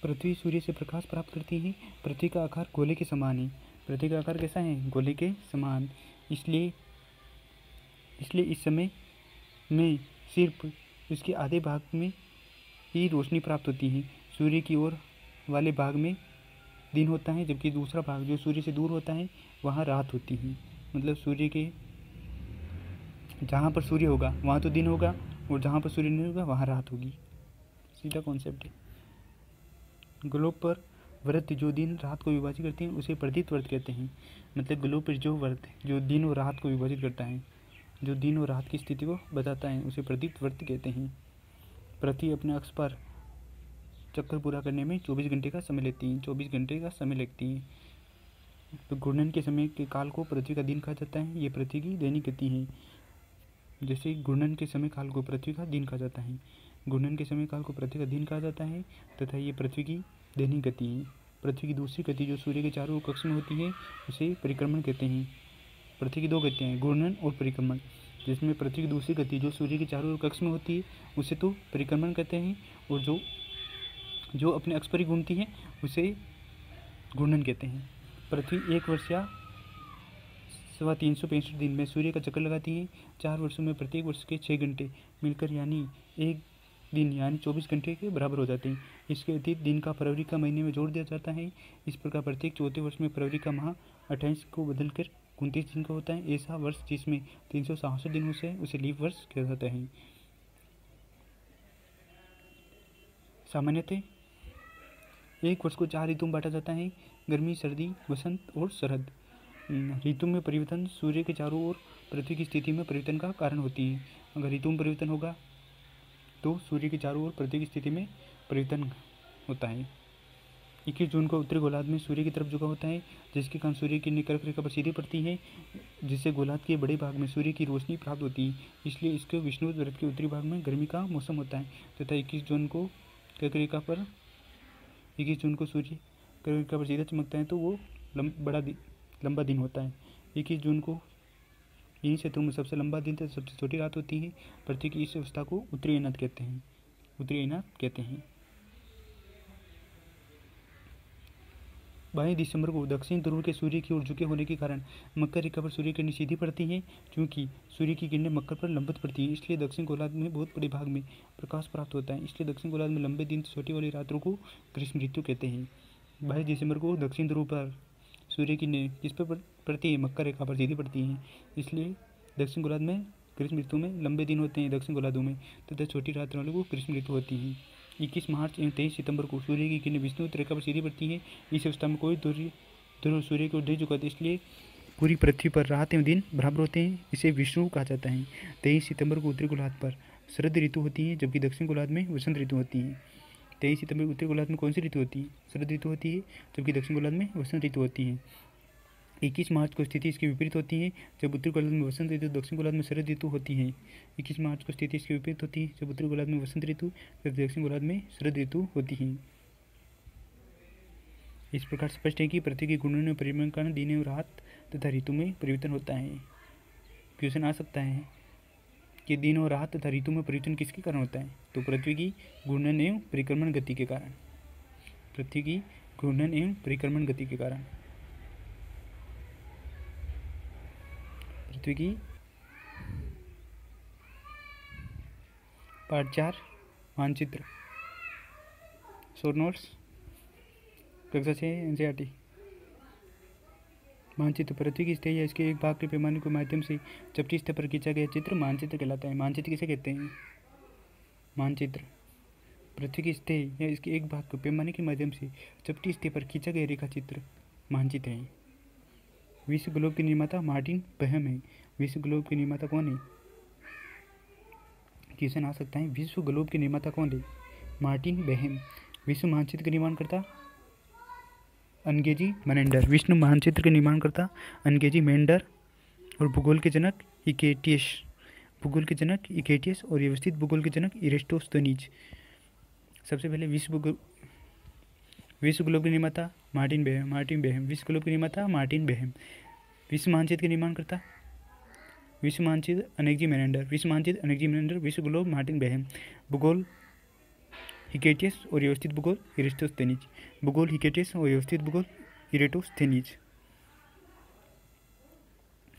पृथ्वी सूर्य से प्रकाश प्राप्त करती है। पृथ्वी का आकार गोले के समान है। पृथ्वी का आकार कैसा है? गोले के समान। इसलिए इस समय में सिर्फ इसके आधे भाग में ही रोशनी प्राप्त होती है। सूर्य की ओर वाले भाग में दिन होता है, जबकि दूसरा भाग जो सूर्य से दूर होता है वहाँ रात होती है। मतलब सूर्य के जहाँ पर सूर्य होगा वहाँ तो दिन होगा और जहाँ पर सूर्य नहीं होगा वहाँ रात होगी। सीधा कॉन्सेप्ट है। ग्लोब पर वृत्त जो दिन रात को विभाजित करते हैं उसे प्रदीप्त वृत्त कहते हैं। मतलब ग्लोब पर जो वृत्त जो दिन और रात को विभाजित करता है, जो दिन और रात की स्थिति को बताता है, उसे प्रदीप्त वृत्त कहते हैं। पृथ्वी अपने अक्ष पर चक्कर पूरा करने में 24 घंटे का समय लेती है। 24 घंटे का समय लगती है। तो घूर्णन के समय के काल को पृथ्वी का दिन कहा जाता है। ये पृथ्वी की दैनिक गति है। जैसे घूर्णन के समय काल को पृथ्वी का दिन कहा जाता है, घूर्णन के समय काल को पृथ्वी का दिन कहा जाता है तथा ये पृथ्वी की दैनिक गति है। पृथ्वी की दूसरी गति जो सूर्य के चारों ओर कक्ष में होती है उसे परिक्रमण कहते हैं। पृथ्वी की दो गतियाँ हैं, घूर्णन और परिक्रमण, जिसमें पृथ्वी की दूसरी गति जो सूर्य के चारों ओर कक्ष में होती है उसे तो परिक्रमण कहते हैं, और जो अपने अक्ष पर ही घूमती है उसे घूर्णन कहते हैं। पृथ्वी एक वर्ष या 365 दिन में सूर्य का चक्कर लगाती है। 4 वर्षों में प्रत्येक वर्ष के 6 घंटे मिलकर यानी एक दिन यानी 24 घंटे के बराबर हो जाते हैं। इसके अतिरिक्त दिन का फरवरी का महीने में जोड़ दिया जाता है। इस प्रकार प्रत्येक चौथे वर्ष में फरवरी का माह 28 को बदलकर 29 दिन का होता है। ऐसा वर्ष जिसमें 366 दिन होते हैं उसे लीप वर्ष कहा जाता है। सामान्यतः एक वर्ष को 4 ऋतु में बांटा जाता है, गर्मी, सर्दी, वसंत और शरद। ऋतु में परिवर्तन सूर्य के चारों ओर पृथ्वी की स्थिति में परिवर्तन का कारण होती है। अगर ऋतु में परिवर्तन होगा तो सूर्य के चारों ओर पृथ्वी की स्थिति में परिवर्तन होता है। 21 जून को उत्तरी गोलार्ध में सूर्य की तरफ झुका होता है, जिसके कारण सूर्य की किरणें कर्क रेखा पर सीधी पड़ती है, जिससे गोलार्ध के बड़े भाग में सूर्य की रोशनी प्राप्त होती है। इसलिए इसके विषुवत व्रत के उत्तरी भाग में गर्मी का मौसम होता है तथा 21 जून को कर्क रेखा पर 21 जून को सूर्य कर्क रेखा पर सीधा चमकता है तो वो लंबा दिन होता है। 21 जून को इन्हीं क्षेत्रों में सबसे लंबा दिन तथा सबसे छोटी रात होती है। पृथ्वी की इस अवस्था को उत्तरी अयनात कहते हैं। 22 दिसंबर को दक्षिण ध्रुव के सूर्य की ओर झुके होने के कारण मकर रेखा पर सूर्य किरणें सीधी पड़ती हैं। क्योंकि सूर्य की किरणें मकर पर लंबित पड़ती हैं, इसलिए दक्षिण गोलार्ध में बहुत बड़े भाग में प्रकाश प्राप्त होता है। इसलिए दक्षिण गोलार्ध में लंबे दिन छोटी वाली रात्रों को ग्रीष्म ऋतु कहते हैं। 22 दिसंबर को दक्षिण ध्रुव पर सूर्य की किरणें जिस पर पड़ती है मकर रेखा पर सीधी पड़ती हैं, इसलिए दक्षिण गोलार्ध में ग्रीष्म ऋतु में लंबे दिन होते हैं दक्षिण गोलार्धों में, तथा छोटी रात वालों को ग्रीष्म ऋतु होती है। 21 मार्च एवं 23 सितंबर को सूर्य की किरणें विषुवत रेखा पर सीधी पड़ती हैं। इस अवस्था में कोई ध्रुव सूर्य की ओर नहीं झुकाते, इसलिए पूरी पृथ्वी पर रात एवं दिन बराबर होते हैं। इसे विषुव कहा जाता है। 23 सितंबर को उत्तरी गोलार्ध पर शरद ऋतु होती है, जबकि दक्षिण गोलार्ध में वसंत ऋतु होती है। 23 सितंबर को उत्तरी गोलार्ध में कौन सी ऋतु होती है? शरद ऋतु होती है, जबकि दक्षिण गोलार्ध में वसंत ऋतु होती है। 21 मार्च को स्थिति इसके विपरीत होती है, जब उत्तरी गोलार्ध में वसंत ऋतु दक्षिण गोलार्ध में शरद ऋतु होती है। 21 मार्च को स्थिति इसके विपरीत होती है, जब उत्तरी गोलार्ध में वसंत ऋतु जब दक्षिण गोलार्ध में शरद ऋतु होती है। इस प्रकार स्पष्ट है कि पृथ्वी की घूर्णन और परिभ्रमण के कारण दिन और रात तथा ऋतु में परिवर्तन होता है। क्वेश्चन आ सकता है कि दिन और रात तथा ऋतु में परिवर्तन किसके कारण होता है? तो पृथ्वी की घूर्णन एवं परिक्रमण गति के कारण। पृथ्वी की घूर्णन एवं परिक्रमण गति के कारण। पृथ्वी की पार्ट 4 मानचित्र शॉर्ट नोट्स कक्षा 6 एनसीईआरटी। मानचित्र पृथ्वी की सतह या इसके एक भाग के पैमाने के माध्यम से चपटी सतह पर खींचा गया चित्र मानचित्र कहलाता है। मानचित्र किसे कहते हैं? मानचित्र पृथ्वी की सतह या इसके एक भाग के पैमाने के माध्यम से चपटी सतह पर खींचा गया रेखा चित्र मानचित्र है। विश्व ग्लोब के निर्माता मार्टिन बेहम है। विश्व ग्लोब के निर्माता कौन है? क्वेश्चन आ सकता है, विश्व ग्लोब के निर्माता कौन है? Martin Behaim. विश्व मानचित्र का निर्माण करता अनगेजी मेनेंडर। विश्व मानचित्र के निर्माण करता अनगेजी मेनेंडर और भूगोल के जनक इकेटियस और व्यवस्थित भूगोल के जनक इरेस्टोस्थनीज। सबसे पहले विश्व ग्लोब के निर्माता मार्टिन बेहम। विश्व ग्लोब के निर्माता मार्टिन बेहम। विश्व मानचित्र के निर्माण करता विश्व मानचित्र अनगेजी मेनेंडर। विश्व ग्लोब मार्टिन बेहम। भूगोल हिकेटियस और व्यवस्थित भूगोल इरेस्टोस्थनीज। भूगोल हिकेटियस और व्यवस्थित भूगोल इरेस्टोस्थनीज।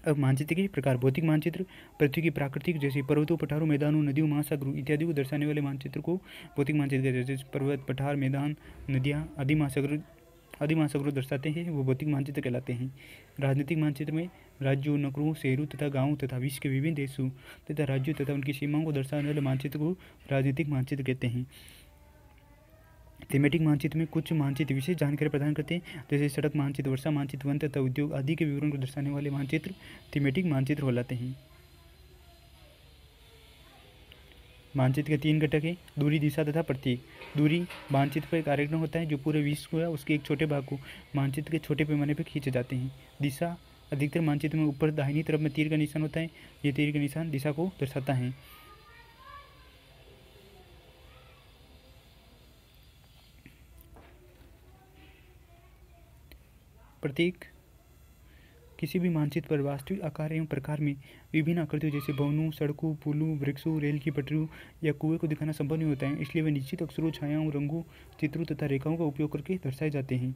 अब मानचित्र के प्रकार। भौतिक मानचित्र पृथ्वी की प्राकृतिक जैसे पर्वतों, पठारों, मैदानों, नदियों, महासागरों इत्यादि को दर्शाने वाले मानचित्र को भौतिक मानचित्र कहते हैं। जैसे पर्वत, पठार, मैदान, नदियाँ आदि महासागरों दर्शाते हैं, वो भौतिक मानचित्र कहलाते हैं। राजनीतिक मानचित्र में राज्यों, नगरों, शहरों तथा गाँवों तथा विश्व के विभिन्न देशों तथा राज्यों तथा उनकी सीमाओं को दर्शाने वाले मानचित्र को राजनीतिक मानचित्र कहते हैं। थीमेटिक मानचित्र में कुछ मानचित्र विशेष जानकारी प्रदान करते हैं, जैसे सड़क मानचित्र, वर्षा मानचित्र, वन तथा उद्योग आदि के विवरण को दर्शाने वाले मानचित्र थीमेटिक मानचित्र कहलाते हैं। मानचित्र के 3 घटक हैं, दूरी, दिशा तथा प्रतीक। दूरी मानचित्र पर एक आरेखन होता है जो पूरे विश्व को या उसके एक छोटे भाग को मानचित्र के छोटे पैमाने पर खींचे जाते हैं। दिशा अधिकतर मानचित्र में ऊपर दाहिनी तरफ में तीर का निशान होता है। ये तीर का निशान दिशा को दर्शाता है। प्रतीक किसी भी मानचित्र पर वास्तविक आकार एवं प्रकार में विभिन्न आकृतियों जैसे भवनों, सड़कों, पुलों, वृक्षों, रेल की पटरियों या कुएं को दिखाना संभव नहीं होता है, इसलिए वे निश्चित अक्षरों, छायाओं, रंगों, चित्रों तथा रेखाओं का उपयोग करके दर्शाए जाते हैं।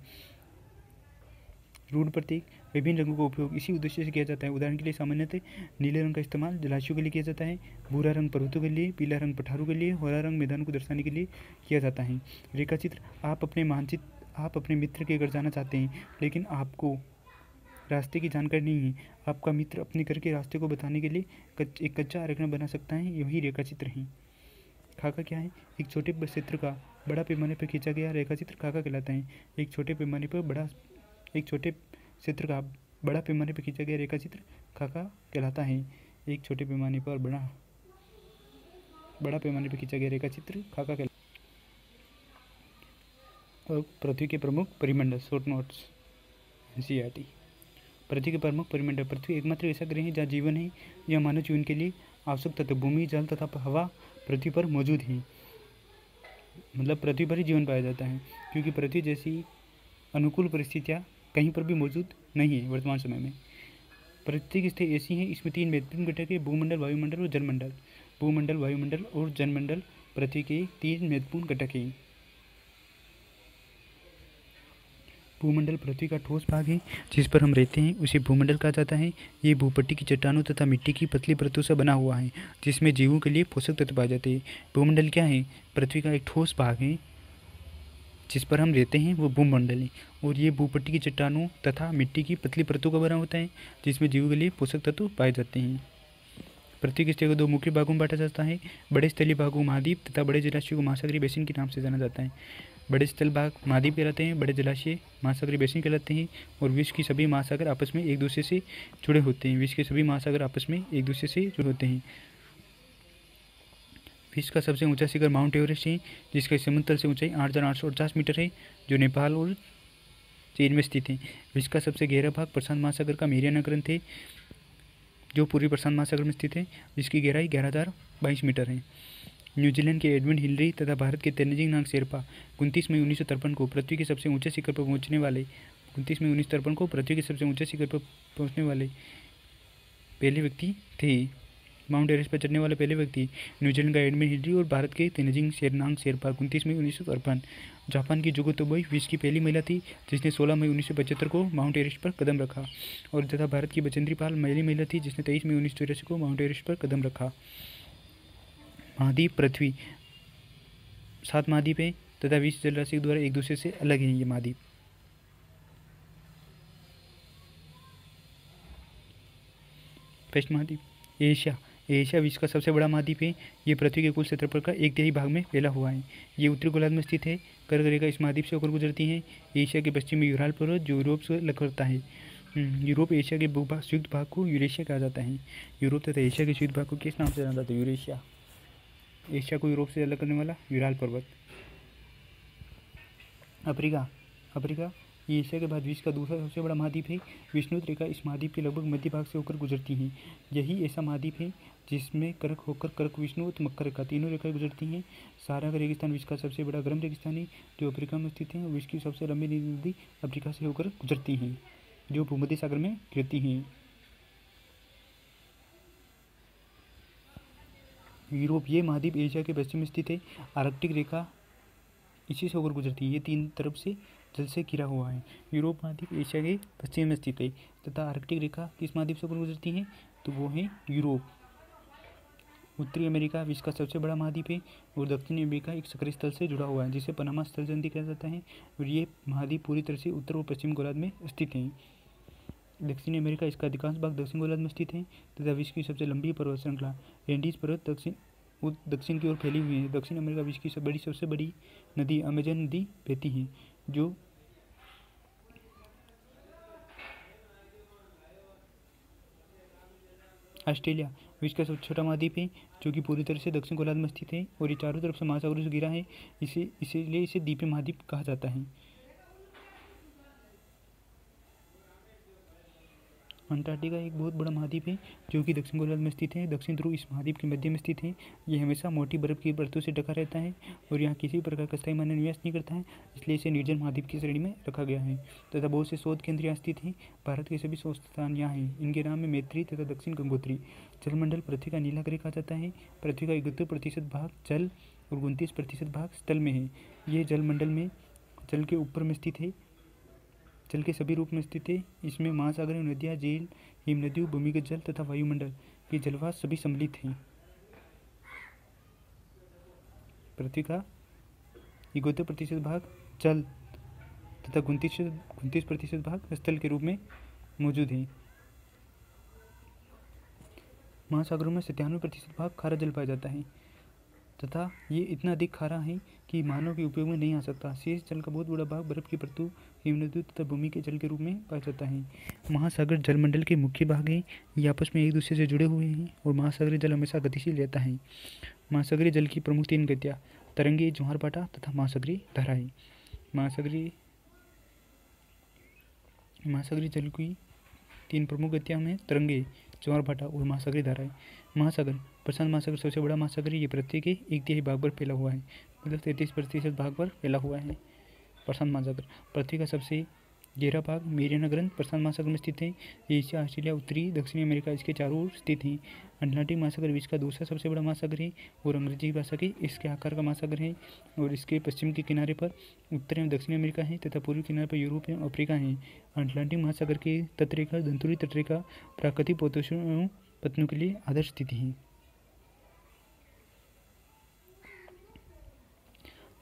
रूढ़ प्रतीक विभिन्न रंगों का उपयोग इसी उद्देश्य से किया जाता है। उदाहरण के लिए सामान्यतः नीले रंग का इस्तेमाल जलाशयों के लिए किया जाता है, भूरा रंग पर्वतों के लिए, पीला रंग पठारों के लिए, हरा रंग मैदानों को दर्शाने के लिए किया जाता है। रेखाचित्र आप अपने मित्र के घर जाना चाहते हैं लेकिन आपको रास्ते की जानकारी नहीं है। आपका मित्र अपने घर के रास्ते को बताने के लिए एक कच्चा आरेखन बना सकता है। यही रेखाचित्र है। खाका क्या है? एक छोटे क्षेत्र का बड़ा पैमाने पर खींचा गया रेखाचित्र खाका कहलाता है। एक छोटे क्षेत्र का बड़ा पैमाने पर खींचा गया रेखाचित्र खाका कहलाता है। एक छोटे पैमाने पर बड़ा पैमाने पर खींचा गया रेखाचित्र खाका कहलाता है। और पृथ्वी के प्रमुख परिमंडल, शॉर्ट नोट्स, NCERT। पृथ्वी के प्रमुख परिमंडल। पृथ्वी एकमात्र ऐसा ग्रह है जहाँ जीवन है। यह मानव जीवन के लिए आवश्यक तत्व भूमि, जल तथा हवा पृथ्वी पर मौजूद है। मतलब पृथ्वी पर ही जीवन पाया जाता है, क्योंकि पृथ्वी जैसी अनुकूल परिस्थितियाँ कहीं पर भी मौजूद नहीं है वर्तमान समय में। पृथ्वी की स्थिति ऐसी है, इसमें 3 महत्वपूर्ण घटक है: भूमंडल, वायुमंडल और जलमंडल। भूमंडल, वायुमंडल और जलमंडल पृथ्वी के 3 महत्वपूर्ण घटक हैं। भूमंडल पृथ्वी का ठोस भाग है जिस पर हम रहते हैं, उसे भूमंडल कहा जाता है। ये भूपट्टी की चट्टानों तथा मिट्टी की पतली परतों से बना हुआ है जिसमें जीवों के लिए पोषक तत्व पाए जाते हैं। भूमंडल क्या है? पृथ्वी का एक ठोस भाग है जिस पर हम रहते हैं, वो भूमंडल है। और ये भूपट्टी की चट्टानों तथा मिट्टी की पतली परतों का बना होता है जिसमें जीवों के लिए पोषक तत्व पाए जाते हैं। पृथ्वी की सतह को 2 मुख्य भागों में बांटा जाता है: बड़े स्थलीय भागों को महाद्वीप तथा बड़े जलाशयों को महासागरीय बेसिन के नाम से जाना जाता है। बड़े स्थल भाग महाद्वीप कहलाते हैं, बड़े जलाशय महासागरीय बेसिन कहलाते हैं। और विश्व की सभी महासागर आपस में एक दूसरे से जुड़े होते हैं। विश्व के सभी महासागर आपस में एक दूसरे से जुड़े होते हैं। विश्व का सबसे ऊंचा शिखर माउंट एवरेस्ट है जिसका समतल से ऊंचाई 8,850 मीटर है, जो नेपाल और चीन में स्थित है। विश्व का सबसे गहरा भाग प्रशांत महासागर का मेरियाना ग्रंथ है जो पूर्वी प्रशांत महासागर में स्थित है, जिसकी गहराई 11,022 मीटर है। न्यूजीलैंड के एडमंड हिलरी तथा भारत के तेनजिंग नांग शेरपा 29 मई 1953 को पृथ्वी के सबसे ऊंचे शिखर पर पहुंचने वाले 29 मई 1953 को पृथ्वी के सबसे ऊंचे शिखर पर पहुंचने वाले पहले व्यक्ति थे। माउंट एवरेस्ट पर चढ़ने वाले पहले व्यक्ति न्यूजीलैंड का एडमंड हिलरी और भारत के तेनजिंग नांग शेरपा 29 मई 1953। जापान की जुगो तोबई विश्व की पहली महिला थी जिसने 16 मई 1975 को माउंट एवरेस्ट पर कदम रखा। और तथा भारत की बचेंद्री पाल पहली महिला थी जिसने 23 मई 1984 को माउंट एवरेस्ट पर कदम रखा। महाद्वीप पृथ्वी 7 महाद्वीप है तथा विश्व जलराशि द्वारा एक दूसरे से अलग है। ये महाद्वीप फर्स्ट महाद्वीप एशिया। एशिया विश्व का सबसे बड़ा महाद्वीप है। ये पृथ्वी के कुल क्षेत्रफल का 1/3 भाग में फैला हुआ है। ये उत्तरी गोलार्ध में स्थित है। कर्क रेखा इस महाद्वीप से होकर गुजरती है। एशिया के पश्चिम में यूराल पर्वत जो यूरोप से अलग करता है। यूरोप एशिया के संयुक्त भाग को यूरेशिया कहा जाता है। यूरोप तथा एशिया के संयुक्त भाग को किस नाम से जाना जाता है? यूरेशिया। एशिया को यूरोप से अलग करने वाला यूराल पर्वत। अफ्रीका। अफ्रीका ये एशिया के बाद विश्व का दूसरा सबसे बड़ा महाद्वीप है। विषुवत रेखा इस महाद्वीप के लगभग मध्य भाग से होकर गुजरती है। यही ऐसा महाद्वीप है जिसमें कर्क होकर कर्क, विषुवत, मकर रेखा तीनों रेखाएं गुजरती हैं। सहारा का रेगिस्तान विश्व का सबसे बड़ा गर्म रेगिस्तान है जो अफ्रीका में स्थित है। विश्व की सबसे लंबी नदी अफ्रीका से होकर गुजरती हैं जो भूमध्य सागर में गिरती हैं। यूरोप ये महाद्वीप एशिया के पश्चिम में स्थित है। आर्कटिक रेखा इसी से होकर गुजरती है। ये 3 तरफ से जल से घिरा हुआ है। यूरोप महाद्वीप एशिया के पश्चिम में स्थित है तथा आर्कटिक रेखा किस महाद्वीप से होकर गुजरती है? तो वो है यूरोप। उत्तरी अमेरिका विश्व का सबसे बड़ा महाद्वीप है और दक्षिणी अमेरिका एक सक्रिय स्थल से जुड़ा हुआ है जिसे पनामा स्थल संधि कहा जाता है। और ये महाद्वीप पूरी तरह से उत्तर और पश्चिम गोलार्ध में स्थित है। दक्षिणी अमेरिका इसका अधिकांश भाग दक्षिण गोलार्ध में स्थित है तथा विश्व की सबसे लंबी पर्वत श्रृंखला एंडीज पर्वत दक्षिण की ओर फैली हुई है। दक्षिण अमेरिका विश्व की सबसे बड़ी नदी अमेजन नदी बहती है जो ऑस्ट्रेलिया। विश्व का सबसे छोटा महाद्वीप है जो कि पूरी तरह से दक्षिण गोलार्ध में स्थित है और ये चारों तरफ से महासागरों से घिरा है, इसीलिए इसे द्वीपीय महाद्वीप कहा जाता है। अंटार्कटिका एक बहुत बड़ा महाद्वीप है जो कि दक्षिण गोलार्ध में स्थित है। दक्षिण ध्रुव इस महाद्वीप के मध्य में स्थित है। ये हमेशा मोटी बर्फ की परतों से ढका रहता है और यहाँ किसी प्रकार का स्थायी मानव निवास नहीं करता है, इसलिए इसे निर्जन महाद्वीप की श्रेणी में रखा गया है। तथा बहुत से शोध केंद्र यहाँ स्थित हैं। भारत के सभी शोध स्थान यहाँ हैं। इनके नाम है मैत्री तथा दक्षिण गंगोत्री। जलमंडल पृथ्वी का नीला ग्रह कहा जाता है। पृथ्वी का 71% भाग जल और 29% भाग स्थल में है। यह जलमंडल में जल के ऊपर में स्थित है, जल के सभी रूप में स्थित है। इसमें महासागर, नदियाँ, झील, हिम नदियों, भूमिगत जल तथा वायुमंडल के जलवाष्प सभी सम्मिलित हैं। पृथ्वी का 71% भाग जल तथा 29% भाग स्थल के रूप में मौजूद है। महासागरों में 97% भाग खारा जल पाया जाता है तथा ये इतना अधिक खारा है कि मानव के उपयोग में नहीं आ सकता। शेष जल का बहुत बड़ा भाग बर्फ की परतों, हिमनदियों तथा भूमि के जल के रूप में पाया जाता है। महासागर जलमंडल के मुख्य भाग हैं। ये आपस में एक दूसरे से जुड़े हुए हैं और महासागरीय जल हमेशा गतिशील रहता है। महासागरीय जल की प्रमुख 3 गतियाँ तरंगे, ज्वार-भाटा तथा महासागरीय धाराएँ। महासागरीय जल की 3 प्रमुख गतियाँ में तरंगे, ज्वार-भाटा और महासागरीय धाराएँ। महासागर प्रशांत महासागर सबसे बड़ा महासागर है। ये पृथ्वी के 1/3 भाग पर फैला हुआ है, मतलब 33% भाग पर फैला हुआ है। प्रशांत महासागर पृथ्वी का सबसे गहरा भाग मेरियाना ग्रंथ प्रशांत महासागर में स्थित है। ये एशिया, ऑस्ट्रेलिया, उत्तरी दक्षिणी अमेरिका इसके चारों ओर स्थित है। अटलांटिक महासागर विश्व का दूसरा सबसे बड़ा महासागर है और अंग्रेजी भाषा के इसके आकार का महासागर है और इसके पश्चिम के किनारे पर उत्तर एवं दक्षिणी अमेरिका है तथा पूर्वी किनारे पर यूरोप एवं अफ्रीका है। अटलांटिक महासागर के तटरेखा धंतुरी तटरेखा प्राकृतिक पोतों एवं पत्तनों के लिए आदर्श स्थिति है।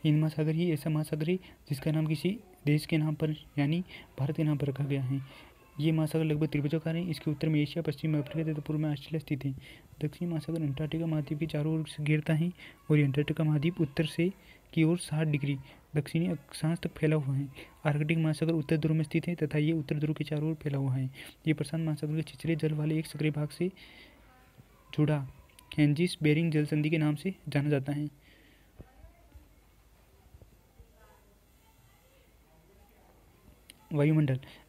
हिंद महासागर ही ऐसा महासागर है जिसका नाम किसी देश के नाम पर यानी भारत के नाम पर रखा गया है। ये महासागर लगभग त्रिभुजाकार है। इसके उत्तर में एशिया, पश्चिम में अफ्रीका तथा पूर्व में ऑस्ट्रेलिया स्थित है। दक्षिणी महासागर अंटार्कटिका महाद्वीप के चारों ओर से घेरता है और ये अंटार्कटिका महाद्वीप उत्तर से की ओर 60 डिग्री दक्षिणी अक्षांश तक फैला हुआ है। आर्कटिक महासागर उत्तर ध्रुव में स्थित है तथा ये उत्तर ध्रुव के चारों ओर फैला हुआ है। ये प्रशांत महासागर के छिछले जल वाले एक सक्रिय भाग से जुड़ा कैंजिस बेरिंग जल संधि के नाम से जाना जाता है।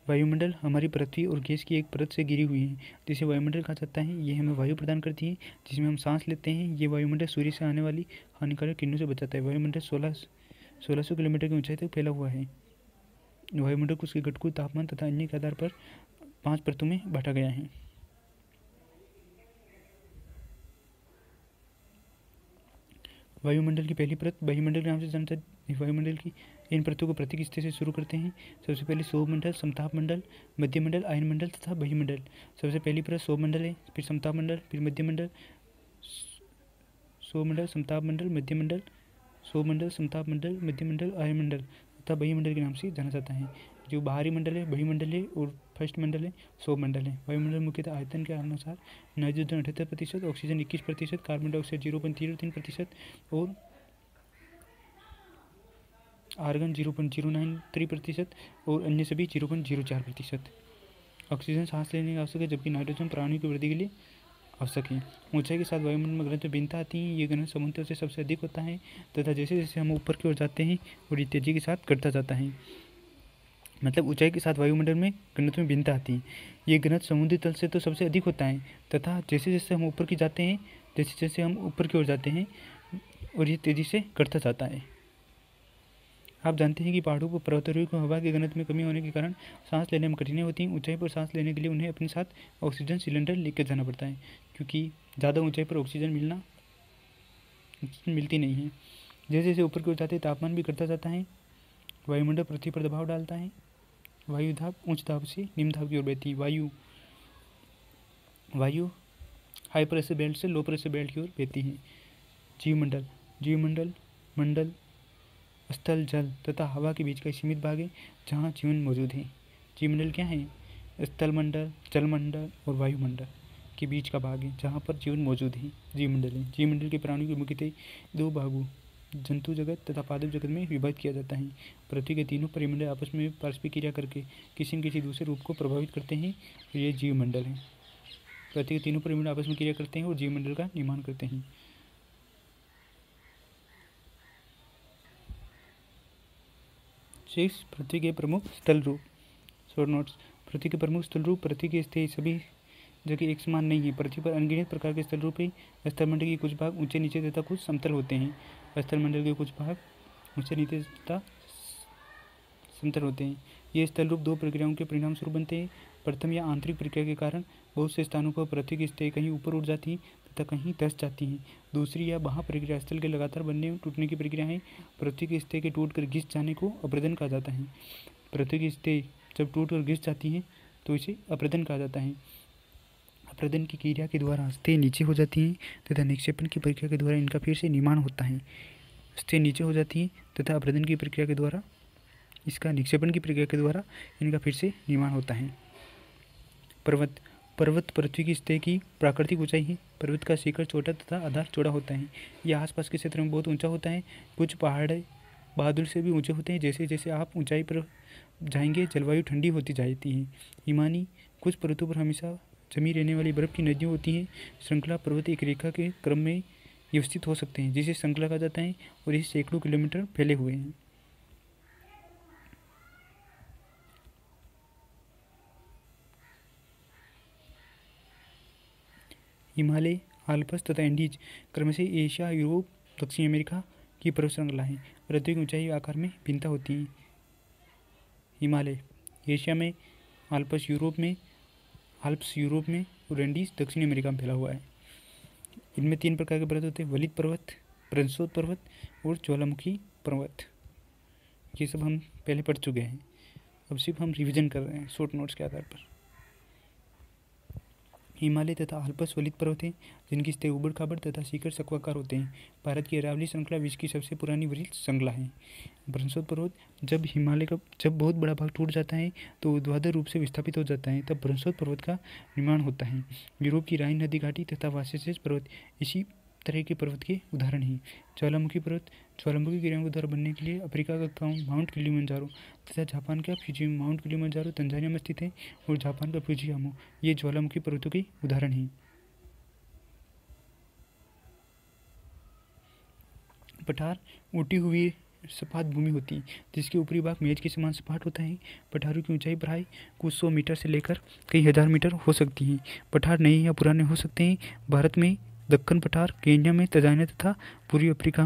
वायुमंडल हमारी पृथ्वी और गैस की एक परत से घिरी हुई है जिसे वायुमंडल कहा जाता है। ये हमें वायु प्रदान करती है जिसमें हम सांस लेते हैं। ये वायुमंडल सूर्य से आने वाली हानिकारक किरणों से बचाता है। वायुमंडल 1600 किलोमीटर की ऊंचाई तक फैला हुआ है। वायुमंडल को उसके घटकों, तापमान तथा अन्य के आधार पर 5 परतों में बांटा गया है। वायुमंडल की पहली परत वायुमंडल के नाम से जाना जाता है। वायुमंडल की इन परतों को प्रतीक स्तर से शुरू करते हैं। सबसे पहले सौरमंडल, समतापमंडल, मध्यमंडल, आयनमंडल तथा बहिमंडल। सबसे पहली परत सौरमंडल है, फिर समतापमंडल, फिर मध्यमंडल, सौरमंडल, समतापमंडल, मध्यमंडल, सौरमंडल, समतापमंडल, मध्यमंडल, आयनमंडल तथा बहिमंडल के नाम से जाना जाता है। जो बाहरी मंडल है बहिमंडल है और फर्स्ट मंडल है सौरमंडल है। वायुमंडल मुख्यतः आयतन के अनुसार नाइट्रोजन 78%, ऑक्सीजन 21%, कार्बन डाइऑक्साइड 0.03% और आर्गन 0.093% और अन्य सभी 0.04%। ऑक्सीजन सांस लेने के लिए आवश्यक है जबकि नाइट्रोजन प्राणियों की वृद्धि के लिए आवश्यक है। ऊंचाई के साथ वायुमंडल में घनत्व भिन्नता आती है। ये घनत्व समुद्र से सबसे अधिक होता है तथा जैसे जैसे हम ऊपर की ओर जाते हैं और ये तेजी के साथ घटता जाता है। मतलब ऊंचाई के साथ वायुमंडल में घनत्व में भिन्नता आती है। ये घनत्व समुद्री तल से तो सबसे अधिक होता है तथा जैसे जैसे हम ऊपर की जाते हैं और ये तेजी से घटता जाता है। आप जानते हैं कि पहाड़ों पर पर्वतारोही को हवा के घनत्व में कमी होने के कारण सांस लेने में कठिनाई होती है। ऊंचाई पर सांस लेने के लिए उन्हें अपने साथ ऑक्सीजन सिलेंडर लेकर जाना पड़ता है क्योंकि ज़्यादा ऊंचाई पर ऑक्सीजन मिलती नहीं है। जैसे जैसे ऊपर की ओर जाते हैं तापमान भी घटता जाता है। वायुमंडल पृथ्वी पर दबाव डालता है। वायु दाब उच्च दाब से निम्न दाब की ओर बहती है। वायु हाई प्रेशर बेल्ट से लो प्रेशर बेल्ट की ओर बहती है। जीवमंडल मंडल स्थल, जल तथा हवा के बीच का सीमित भाग है जहाँ जीवन मौजूद है। जीवमंडल क्या है? स्थल मंडल, जलमंडल और वायुमंडल के बीच का भाग है जहाँ पर जीवन मौजूद है। जीवमंडल के प्राणियों की मुख्यतः 2 भागों जंतु जगत तथा पादप जगत में विभाजित किया जाता है। पृथ्वी के तीनों परिमंडल आपस में पारस्परिक क्रिया करके किसी न किसी दूसरे रूप को प्रभावित करते हैं और ये जीवमंडल है। पृथ्वी के तीनों पिरामिड आपस में क्रिया करते हैं और जीवमंडल का निर्माण करते हैं। सिक्स, पृथ्वी के प्रमुख स्थल रूप। Short notes. पृथ्वी के प्रमुख स्थल रूप पृथ्वी के स्थित सभी जगह एक समान नहीं है। पृथ्वी पर अनगिनत प्रकार के स्थल रूप है। स्थलमंडल के कुछ भाग ऊंचे नीचे तथा कुछ समतल होते हैं। स्थलमंडल के कुछ भाग ऊंचे नीचे तथा समतल होते हैं। ये स्थल रूप दो प्रक्रियाओं के परिणाम स्वरूप बनते हैं। प्रथम या आंतरिक प्रक्रिया के कारण बहुत से स्थानों पर पृथ्वी की सतह कहीं ऊपर उठ जाती है तथा कहीं धंस जाती है। दूसरी या वहाँ प्रक्रिया स्थल के लगातार बनने और टूटने की प्रक्रिया है। पृथ्वी की सतह के टूटकर घिस जाने को अपरदन कहा जाता है। पृथ्वी की सतह जब टूटकर घिस जाती है तो इसे अपरदन कहा जाता है। अपरदन की क्रिया के द्वारा सतह नीचे हो जाती है तथा निक्षेपण की प्रक्रिया के द्वारा इनका फिर से निर्माण होता है। सतह नीचे हो जाती है तथा अपरदन की प्रक्रिया के द्वारा इसका निक्षेपण की प्रक्रिया के द्वारा इनका फिर से निर्माण होता है। पर्वत। पर्वत पृथ्वी की सतह की प्राकृतिक ऊंचाई है। पर्वत का शिखर छोटा तथा आधार चौड़ा होता है। यह आसपास के क्षेत्र में बहुत ऊंचा होता है। कुछ पहाड़ बहादुर से भी ऊंचे होते हैं। जैसे जैसे आप ऊंचाई पर जाएंगे जलवायु ठंडी होती जाती है। हिमानी। कुछ पर्वतों पर हमेशा जमी रहने वाली बर्फ की नदियाँ होती हैं। श्रृंखला पर्वत एक रेखा के क्रम में व्यवस्थित हो सकते हैं जिसे श्रृंखला कहा जाता है और ये सैकड़ों किलोमीटर फैले हुए हैं। हिमालय, आल्प्स तथा एंडीज क्रमशः एशिया, यूरोप, दक्षिण अमेरिका की पर्वत श्रृंखला है। पृथ्वी की ऊंचाई आकार में भिन्नता होती है। हिमालय एशिया में, आल्प्स यूरोप में और एंडीज दक्षिण अमेरिका में फैला हुआ है। इनमें तीन प्रकार के पर्वत होते हैं: वलित पर्वत, प्रंसोत पर्वत और ज्वालामुखी पर्वत। ये सब हम पहले पढ़ चुके हैं, अब सिर्फ हम रिवीजन कर रहे हैं शॉर्ट नोट्स के आधार पर। हिमालय तथा आल्प्स वलित पर्वत हैं जिनकी सतह उबड़ खाबड़ तथा शिखर चक्राकार होते हैं। भारत की अरावली श्रृंखला विश्व की सबसे पुरानी वलित श्रृंखला है। प्रंसोत पर्वत। जब हिमालय का बहुत बड़ा भाग टूट जाता है तो ऊर्ध्वाधर रूप से विस्थापित हो जाता है, तब प्रंसोत पर्वत का निर्माण होता है। यूरोप की राइन नदी घाटी तथा वासेसेस पर्वत इसी तरह के पर्वत के उदाहरण हैं। ज्वालामुखी पर्वत। ज्वालामुखी क्रियाओं के द्वारा बनने के लिए अफ्रीका का माउंट किलिमंजारो तथा जापान का फ्यूजी माउंट किलिमंजारो तंजानिया में स्थित है और जापान का फ्यूजियामो ये ज्वालामुखी पर्वतों के उदाहरण हैं। पठार ऊटी हुई सपाट भूमि होती है जिसके ऊपरी भाग मेज के समान सपाट होता है। पठारों की ऊंचाई बढ़ाई कुछ 100 मीटर से लेकर कई हजार मीटर हो सकती है। पठार नए या पुराने हो सकते हैं। भारत में दक्कन पठार, केन्या में तंजानिया तथा पूर्वी अफ्रीका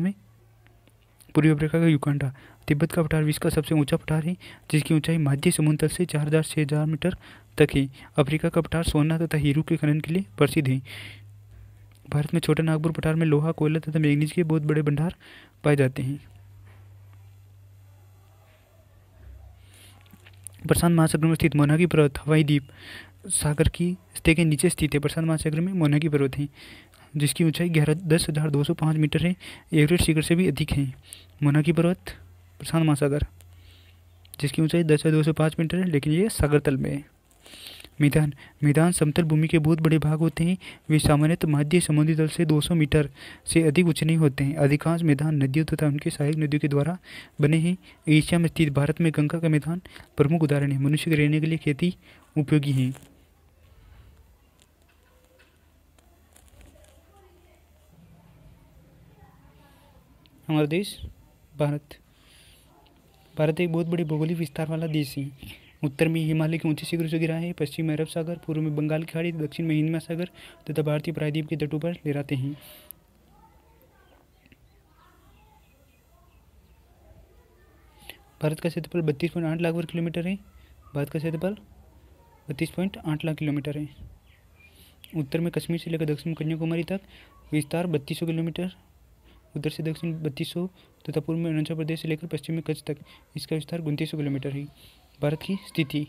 का युगांडा। तिब्बत का पठार विश्व का सबसे ऊंचा पठार है जिसकी ऊंचाई मध्य समुद्र तल से 4000 से 6000 मीटर तक है। अफ्रीका का पठार सोना तथा हीरो के खनन के लिए प्रसिद्ध है। भारत में छोटा नागपुर पठार में लोहा, कोयला तथा मैग्नीज के बहुत बड़े भंडार पाए जाते हैं। प्रशांत महासागर में स्थित मोनाकी पर्वत हवाई द्वीप सागर की सतह के नीचे स्थित है। प्रशांत महासागर में मोनाकी पर्वत है जिसकी ऊंचाई 10,205 मीटर है। एवरेस्ट शिखर से भी अधिक है। मोनाकी पर्वत, प्रशांत महासागर जिसकी ऊंचाई 10,205 मीटर है लेकिन ये सागर तल में है। मैदान समतल भूमि के बहुत बड़े भाग होते हैं। वे सामान्यतः मध्य समुद्री तल से 200 मीटर से अधिक ऊंचे नहीं होते हैं। अधिकांश मैदान नदियों तथा उनके सहायक नदियों के द्वारा बने हैं। एशिया में स्थित भारत में गंगा का मैदान प्रमुख उदाहरण है। मनुष्य के रहने के लिए खेती उपयोगी है। हमारा देश भारत एक बहुत बड़े भौगोलिक विस्तार वाला देश है। उत्तर में हिमालय के ऊंचे शिखरों से घिरा है। पश्चिम में अरब सागर, पूर्व में बंगाल की खाड़ी, दक्षिण में हिंद महासागर तथा भारतीय प्रायद्वीप के तटों पर लहराते हैं। भारत का क्षेत्रफल 32.8 लाख वर्ग किलोमीटर है। भारत का क्षेत्रफल 32.8 लाख किलोमीटर है। उत्तर में कश्मीर से लेकर दक्षिण कन्याकुमारी तक विस्तार 3200 किलोमीटर, उत्तर से दक्षिण 3200 तथा पूर्व में अरुणाचल प्रदेश से लेकर पश्चिम में कच्छ तक इसका विस्तार 2900 किलोमीटर है। भारत की स्थिति।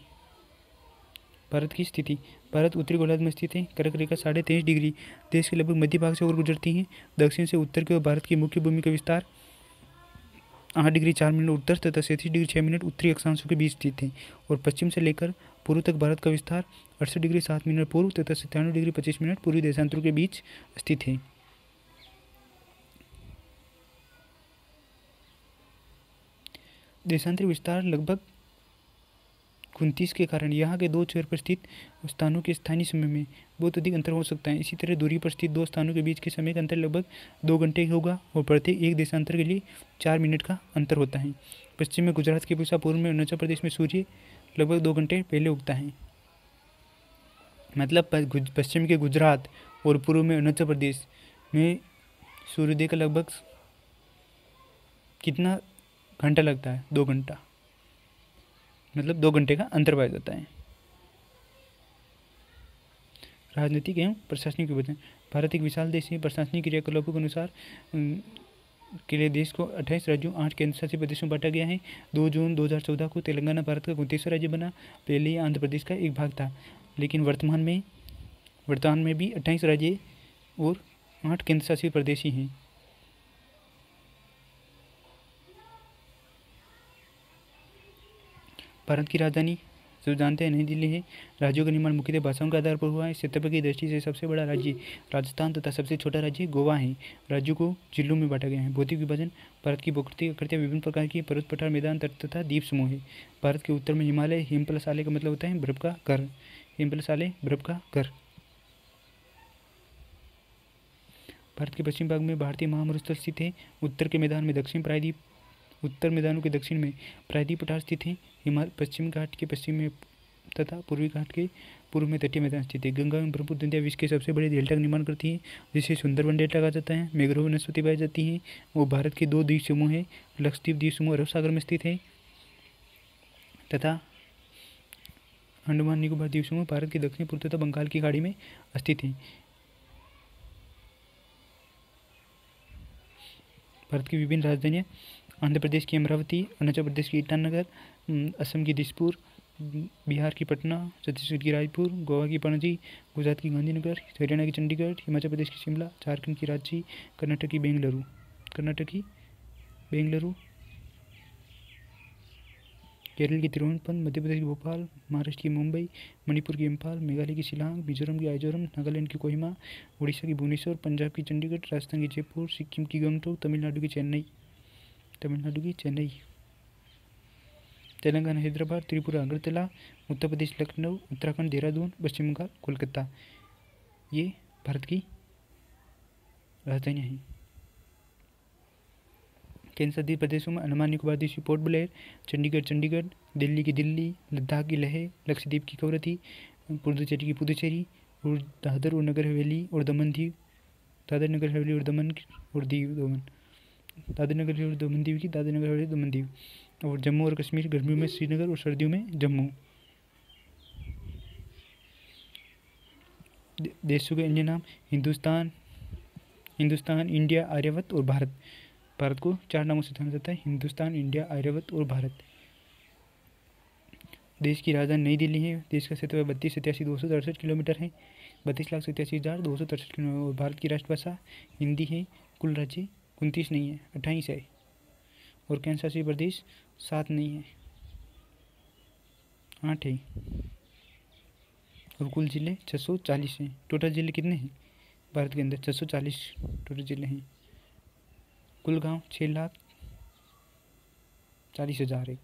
भारत उत्तरी गोलार्ध में स्थित है। कर्क रेखा 23.5 डिग्री देश के लगभग मध्य भाग से होकर गुजरती है। दक्षिण से उत्तर की ओर भारत की मुख्य भूमि का विस्तार 8 डिग्री 4 मिनट उत्तर तथा 37 डिग्री 6 मिनट उत्तरी अक्षांशों के बीच स्थित है और पश्चिम से लेकर पूर्व तक भारत का विस्तार 68 डिग्री 7 मिनट पूर्व तथा 97 डिग्री 25 मिनट पूर्वी देशांतरों के बीच स्थित है। देशांतरी विस्तार लगभग 29 के कारण यहाँ के दो छोर पर स्थित स्थानों के स्थानीय समय में बहुत अधिक अंतर हो सकता है। इसी तरह दूरी पर स्थित दो स्थानों के बीच के समय का अंतर लगभग 2 घंटे होगा और प्रत्येक एक देशांतर के लिए 4 मिनट का अंतर होता है। पश्चिम में गुजरात की अपेक्षा पूर्व में अरुणाचल प्रदेश में सूर्य लगभग 2 घंटे पहले उगता है। मतलब पश्चिम के गुजरात और पूर्व में अरुणाचल प्रदेश में सूर्योदय का लगभग कितना घंटा लगता है? 2 घंटा, मतलब 2 घंटे का अंतर पाया जाता है। राजनीतिक एवं प्रशासनिक विभाजन। भारत एक विशाल देश है। प्रशासनिक क्रियाकलापों के अनुसार के लिए देश को 28 राज्यों 8 केंद्र शासित प्रदेशों में बांटा गया है। 2 जून 2014 को तेलंगाना भारत का 29वां राज्य बना। पहले यह आंध्र प्रदेश का एक भाग था, लेकिन वर्तमान में भी 28 राज्य और 8 केंद्र शासित प्रदेश ही हैं। भारत की राजधानी जो जानते हैं नई दिल्ली है। राज्यों का निर्माण मुख्यतः भाषाओं के आधार पर हुआ है। क्षेत्रफल की दृष्टि से सबसे बड़ा राज्य राजस्थान तथा सबसे छोटा राज्य गोवा है। राज्यों को जिलों में बांटा गया है। भौतिक विभाजन। भारत की भौगोलिक आकृतियाँ विभिन्न प्रकार की पर्वत पठार, मैदान, तट तथा द्वीप समूह है। भारत के उत्तर में हिमालय। हिम प्लस आले का मतलब होता है बर्फ का घर। हिम प्लस आले बर्फ का घर। भारत के पश्चिम भाग में भारतीय महामरुस्थल स्थित है। उत्तर मैदानों के दक्षिण में प्रायद्वीप पठार स्थित है। पश्चिम घाट के पश्चिम में तथा पूर्वी घाट के पूर्व में तटीय मैदान स्थित है। गंगा एवं ब्रह्मपुत्र नदियाँ विश्व के सबसे बड़े डेल्टा का निर्माण करती हैं, जिसे सुंदरबन डेल्टा कहा जाता है। मैंग्रोव वनस्पति पाई जाती है। वो भारत के 2 द्वीप समूह है। लक्षद्वीप द्वीप समूह अरब सागर में स्थित है तथा अंडमान निकोबार द्वीप समूह भारत के दक्षिण पूर्व तथा बंगाल की खाड़ी में स्थित है। भारत की विभिन्न राजधानियाँ। आंध्र प्रदेश की अमरावती, अरुणाचल प्रदेश की ईटानगर, असम की दिसपुर, बिहार की पटना, छत्तीसगढ़ की रायपुर, गोवा की पणजी, गुजरात की गांधीनगर, हरियाणा की चंडीगढ़, हिमाचल प्रदेश की शिमला, झारखंड की रांची, कर्नाटक की बेंगलुरु, केरल की तिरुवनंतपुरम, मध्य प्रदेश की भोपाल, महाराष्ट्र की मुंबई, मणिपुर की इम्फाल, मेघालय की शिलांग, मिजोरम की आइजोरम, नागालैंड की कोहिमा, उड़ीसा की भुवनेश्वर, पंजाब की चंडीगढ़, राजस्थान की जयपुर, सिक्किम की गंगटोक, तमिलनाडु की चेन्नई, तेलंगाना हैदराबाद, त्रिपुरा अगरतला, उत्तर प्रदेश लखनऊ, उत्तराखंड देहरादून, पश्चिम बंगाल कोलकाता। ये भारत की राजधानियाँ हैं। केंद्र शासित प्रदेशों में अंडमान निकोबार द्वीप की पोर्ट ब्लेयर, चंडीगढ़, दिल्ली की दिल्ली, लद्दाख की लेह, लक्षद्वीप की कवरत्ती, पुडुचेरी की पुडुचेरी और दादर और नगर हवेली और दमन दीव, दादर नगर हवेली और दमन दीव, और जम्मू और कश्मीर गर्मियों में श्रीनगर और सर्दियों में जम्मू। देशों के अन्य नाम। हिंदुस्तान, इंडिया, आर्यवत और भारत। भारत को 4 नामों से जाना जाता है: हिंदुस्तान, इंडिया, आर्यवत और भारत। देश की राजधानी नई दिल्ली है। देश का क्षेत्रफल 32,87,268 किलोमीटर है। 32,87,263 किलोमीटर। और भारत की राष्ट्रभाषा हिंदी है। कुल राज्य 29 नहीं है, 28 है। और केंद्र शासित प्रदेश 7 नहीं है, 8 है। और कुल जिले 640 हैं। टोटल जिले कितने हैं भारत के अंदर? 640 टोटल जिले हैं। कुल गांव 6,40,000 है।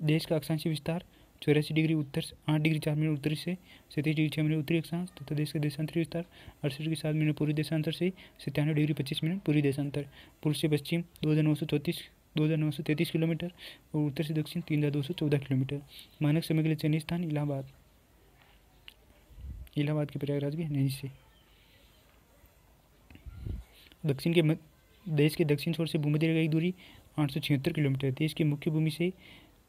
देश का अक्षांशीय विस्तार 84 डिग्री उत्तर, 8 डिग्री 4 मिनट उत्तरी से 37 डिग्री 6 मिनट उत्तरी अक्षांश तथा देश का देशांतरी विस्तार 68 डिग्री 7 मिनट पूर्वी देशांतर से 97 डिग्री 25 मिनट पूर्वी देशांतर। पूर्व से पश्चिम 2,933 किलोमीटर और उत्तर से दक्षिण 3,214 किलोमीटर। मानक समय के लिए चयनित स्थान इलाहाबाद के प्रयागराज के नई से। देश के दक्षिण छोर से भूमध्य रेखा की दूरी 876 किलोमीटर। देश की मुख्य भूमि से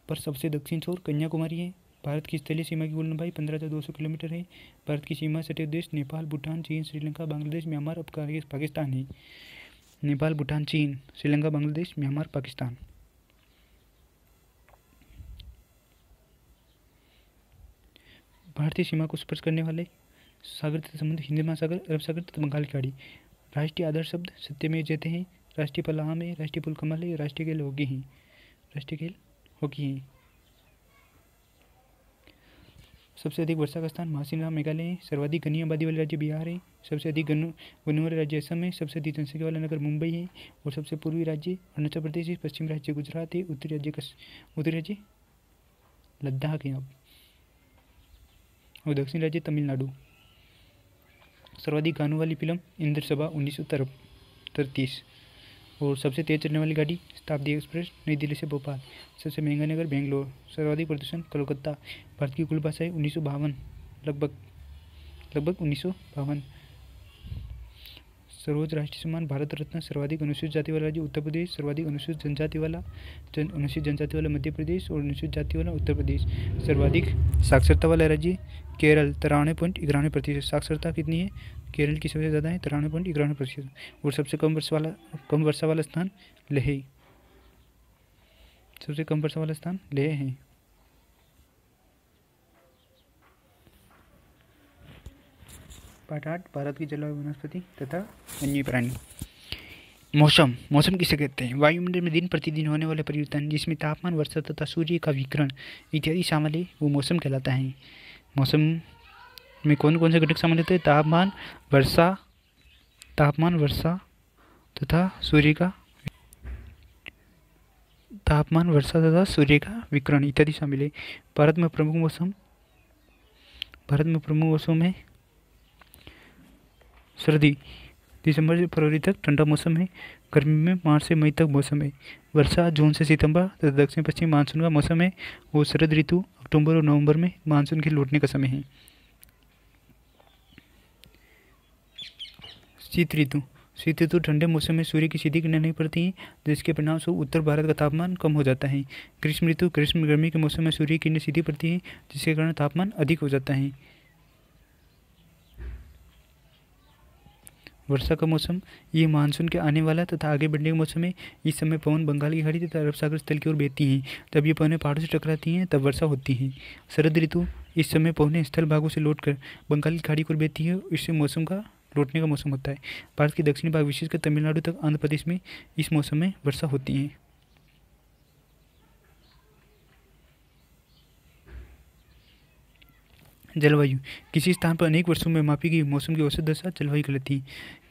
पर सबसे दक्षिण छोर कन्याकुमारी है। भारत की स्थलीय सीमा की कुल लंबाई 15,200 किलोमीटर है। भारत की सीमा सटे देश नेपाल, भूटान, चीन, श्रीलंका, बांग्लादेश, म्यांमार और पाकिस्तान है। नेपाल, भूटान, चीन, श्रीलंका, बांग्लादेश, म्यांमार, पाकिस्तान। भारतीय सीमा को स्पर्श करने वाले सागर तथा समुद्र हिंद महासागर, अरब सागर तथा बंगाल की खाड़ी। राष्ट्रीय आदर्श शब्द सत्यमेव जयते हैं। राष्ट्रीय फल आम है। राष्ट्रीय फूल कमल है। राष्ट्रीय खेल हॉकी है। सबसे अधिक वर्षा का स्थान महाशिमला मेघालय है। सर्वाधिक घनी आबादी वाले राज्य बिहार है। सबसे अधिक वनों वाले राज्य असम है। सबसे अधिक जनसंख्या वाला नगर मुंबई है। और सबसे पूर्वी राज्य अरुणाचल प्रदेश है। पश्चिम राज्य गुजरात है। उत्तरी राज्य लद्दाख है। अब और दक्षिण राज्य तमिलनाडु। सर्वाधिक गानों वाली फिल्म इंद्र सभा 1933। और सबसे तेज चलने वाली गाड़ी शताब्दी एक्सप्रेस नई दिल्ली से भोपाल। सबसे महंगा नगर बेंगलोर। सर्वाधिक प्रदूषण कोलकाता। भारत की कुल भाषाएं 1952, लगभग 1952। सर्वोच्च राष्ट्रीय सम्मान भारत रत्न। सर्वाधिक अनुसूचित जाति वाला राज्य उत्तर प्रदेश। सर्वाधिक अनुसूचित जनजाति वाला मध्य प्रदेश और अनुसूचित जाति वाला उत्तर प्रदेश। सर्वाधिक साक्षरता वाला राज्य केरल 93.91%। साक्षरता कितनी है केरल की? सबसे ज़्यादा है 93.91%। और सबसे कम वर्षा वाला स्थान लेह। सबसे कम वर्षा वाला स्थान लेह है। पार्ट 8 भारत की जलवायु, वनस्पति तथा वन्य प्राणी। मौसम किसे कहते हैं? वायुमंडल में दिन प्रतिदिन होने वाले परिवर्तन जिसमें तापमान, वर्षा तथा सूर्य का विकिरण इत्यादि शामिल है वो मौसम कहलाता है। मौसम में कौन कौन से घटक शामिल होते हैं? तापमान, वर्षा तथा सूर्य का विकिरण इत्यादि शामिल है। भारत में प्रमुख मौसम है सर्दी, दिसंबर से फरवरी तक ठंडा मौसम है। गर्मी में मार्च से मई तक मौसम है। वर्षा जून से सितंबर तथा दक्षिण पश्चिम मानसून का मौसम है। और शरद ऋतु अक्टूबर और नवंबर में मानसून के लौटने का समय है। शीत ऋतु ठंडे मौसम में सूर्य की सीधी किरणें नहीं पड़ती हैं, जिसके परिणाम स्वरूप उत्तर भारत का तापमान कम हो जाता है। ग्रीष्म गर्मी के मौसम में सूर्य की किरणें सीधी पड़ती हैं, जिसके कारण तापमान अधिक हो जाता है। वर्षा का मौसम ये मानसून के आने वाला तथा आगे बढ़ने का मौसम है। इस समय पवन बंगाल की खाड़ी तथा अरब सागर स्थल की ओर बहती हैं। जब ये पवनें पहाड़ों से टकराती हैं तब वर्षा होती है। शरद ऋतु इस समय पवनें स्थल भागों से लौटकर बंगाल की खाड़ी की ओर बहती है। इससे मौसम का लौटने का मौसम होता है। भारत के दक्षिणी भाग विशेषकर तमिलनाडु तक आंध्र प्रदेश में इस मौसम में वर्षा होती है। जलवायु किसी स्थान पर अनेक वर्षों में मापी गई मौसम की औसत दशा जलवायु कहलाती है।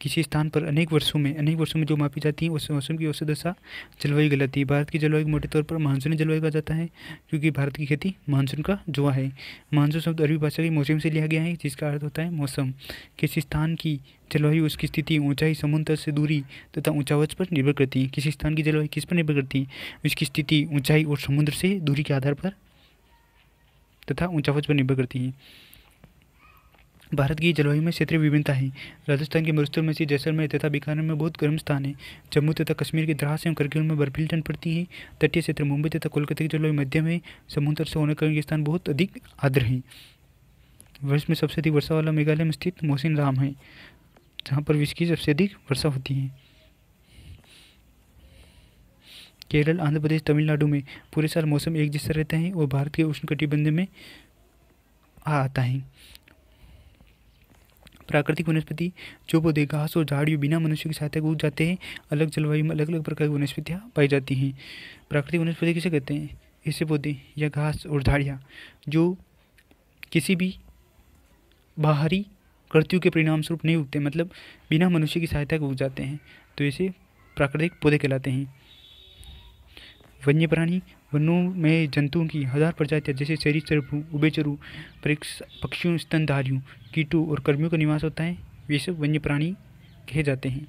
किसी स्थान पर अनेक वर्षों में जो मापी जाती है उस मौसम की औसत दशा जलवायु कहलाती है। भारत की जलवायु को मोटे तौर पर मानसूनी जलवायु कहा जाता है, क्योंकि भारत की खेती मानसून का जुआ है। मानसून शब्द अरबी भाषा के मौसम से लिया गया है, जिसका अर्थ होता है मौसम। किसी स्थान की जलवायु उसकी स्थिति, ऊंचाई, समुद्र से दूरी तथा ऊंचावच पर निर्भर करती है। किसी स्थान की जलवायु किस पर निर्भर करती है? उसकी स्थिति, ऊंचाई और समुद्र से दूरी के आधार पर तथा ऊंचावच पर निर्भर करती है। भारत की जलवायु में क्षेत्रीय विभिन्नता है। राजस्थान के मरुस्थल में से जैसलमेर तथा बीकानेर में बहुत गर्म स्थान है। जम्मू तथा कश्मीर के द्रास एवं करगिल में बर्फीली ठंड पड़ती है। तटीय क्षेत्र मुंबई तथा कोलकाता की जलवायु मध्यम है। समुद्र से होने कारण ये स्थान बहुत अधिक आर्द्र है। वर्ष में सबसे अधिक वर्षा वाला मेघालय में स्थित मौसिनराम है, जहाँ पर विश्व की सबसे अधिक वर्षा होती है। केरल, आंध्र प्रदेश, तमिलनाडु में पूरे साल मौसम एक जैसा रहता है और भारत के उष्णकटिबंध में आता है। प्राकृतिक वनस्पति जो पौधे, घास और झाड़ियों बिना मनुष्य की सहायता के उग जाते हैं। अलग जलवायु में अलग अलग प्रकार की वनस्पतियाँ पाई जाती हैं। प्राकृतिक वनस्पति किसे कहते हैं? ऐसे पौधे या घास और झाड़ियाँ जो किसी भी बाहरी कृत्यों के परिणाम स्वरूप नहीं उगते, मतलब बिना मनुष्य की सहायता के उग जाते हैं, तो ऐसे प्राकृतिक पौधे कहलाते हैं। वन्य प्राणी वनों में जंतुओं की 1000 प्रजातियाँ जैसे सरीसृपों, उभयचरों, पक्षियों, स्तनधारियों, कीटों और कर्मियों का निवास होता है। वे सब वन्य प्राणी कहे जाते हैं।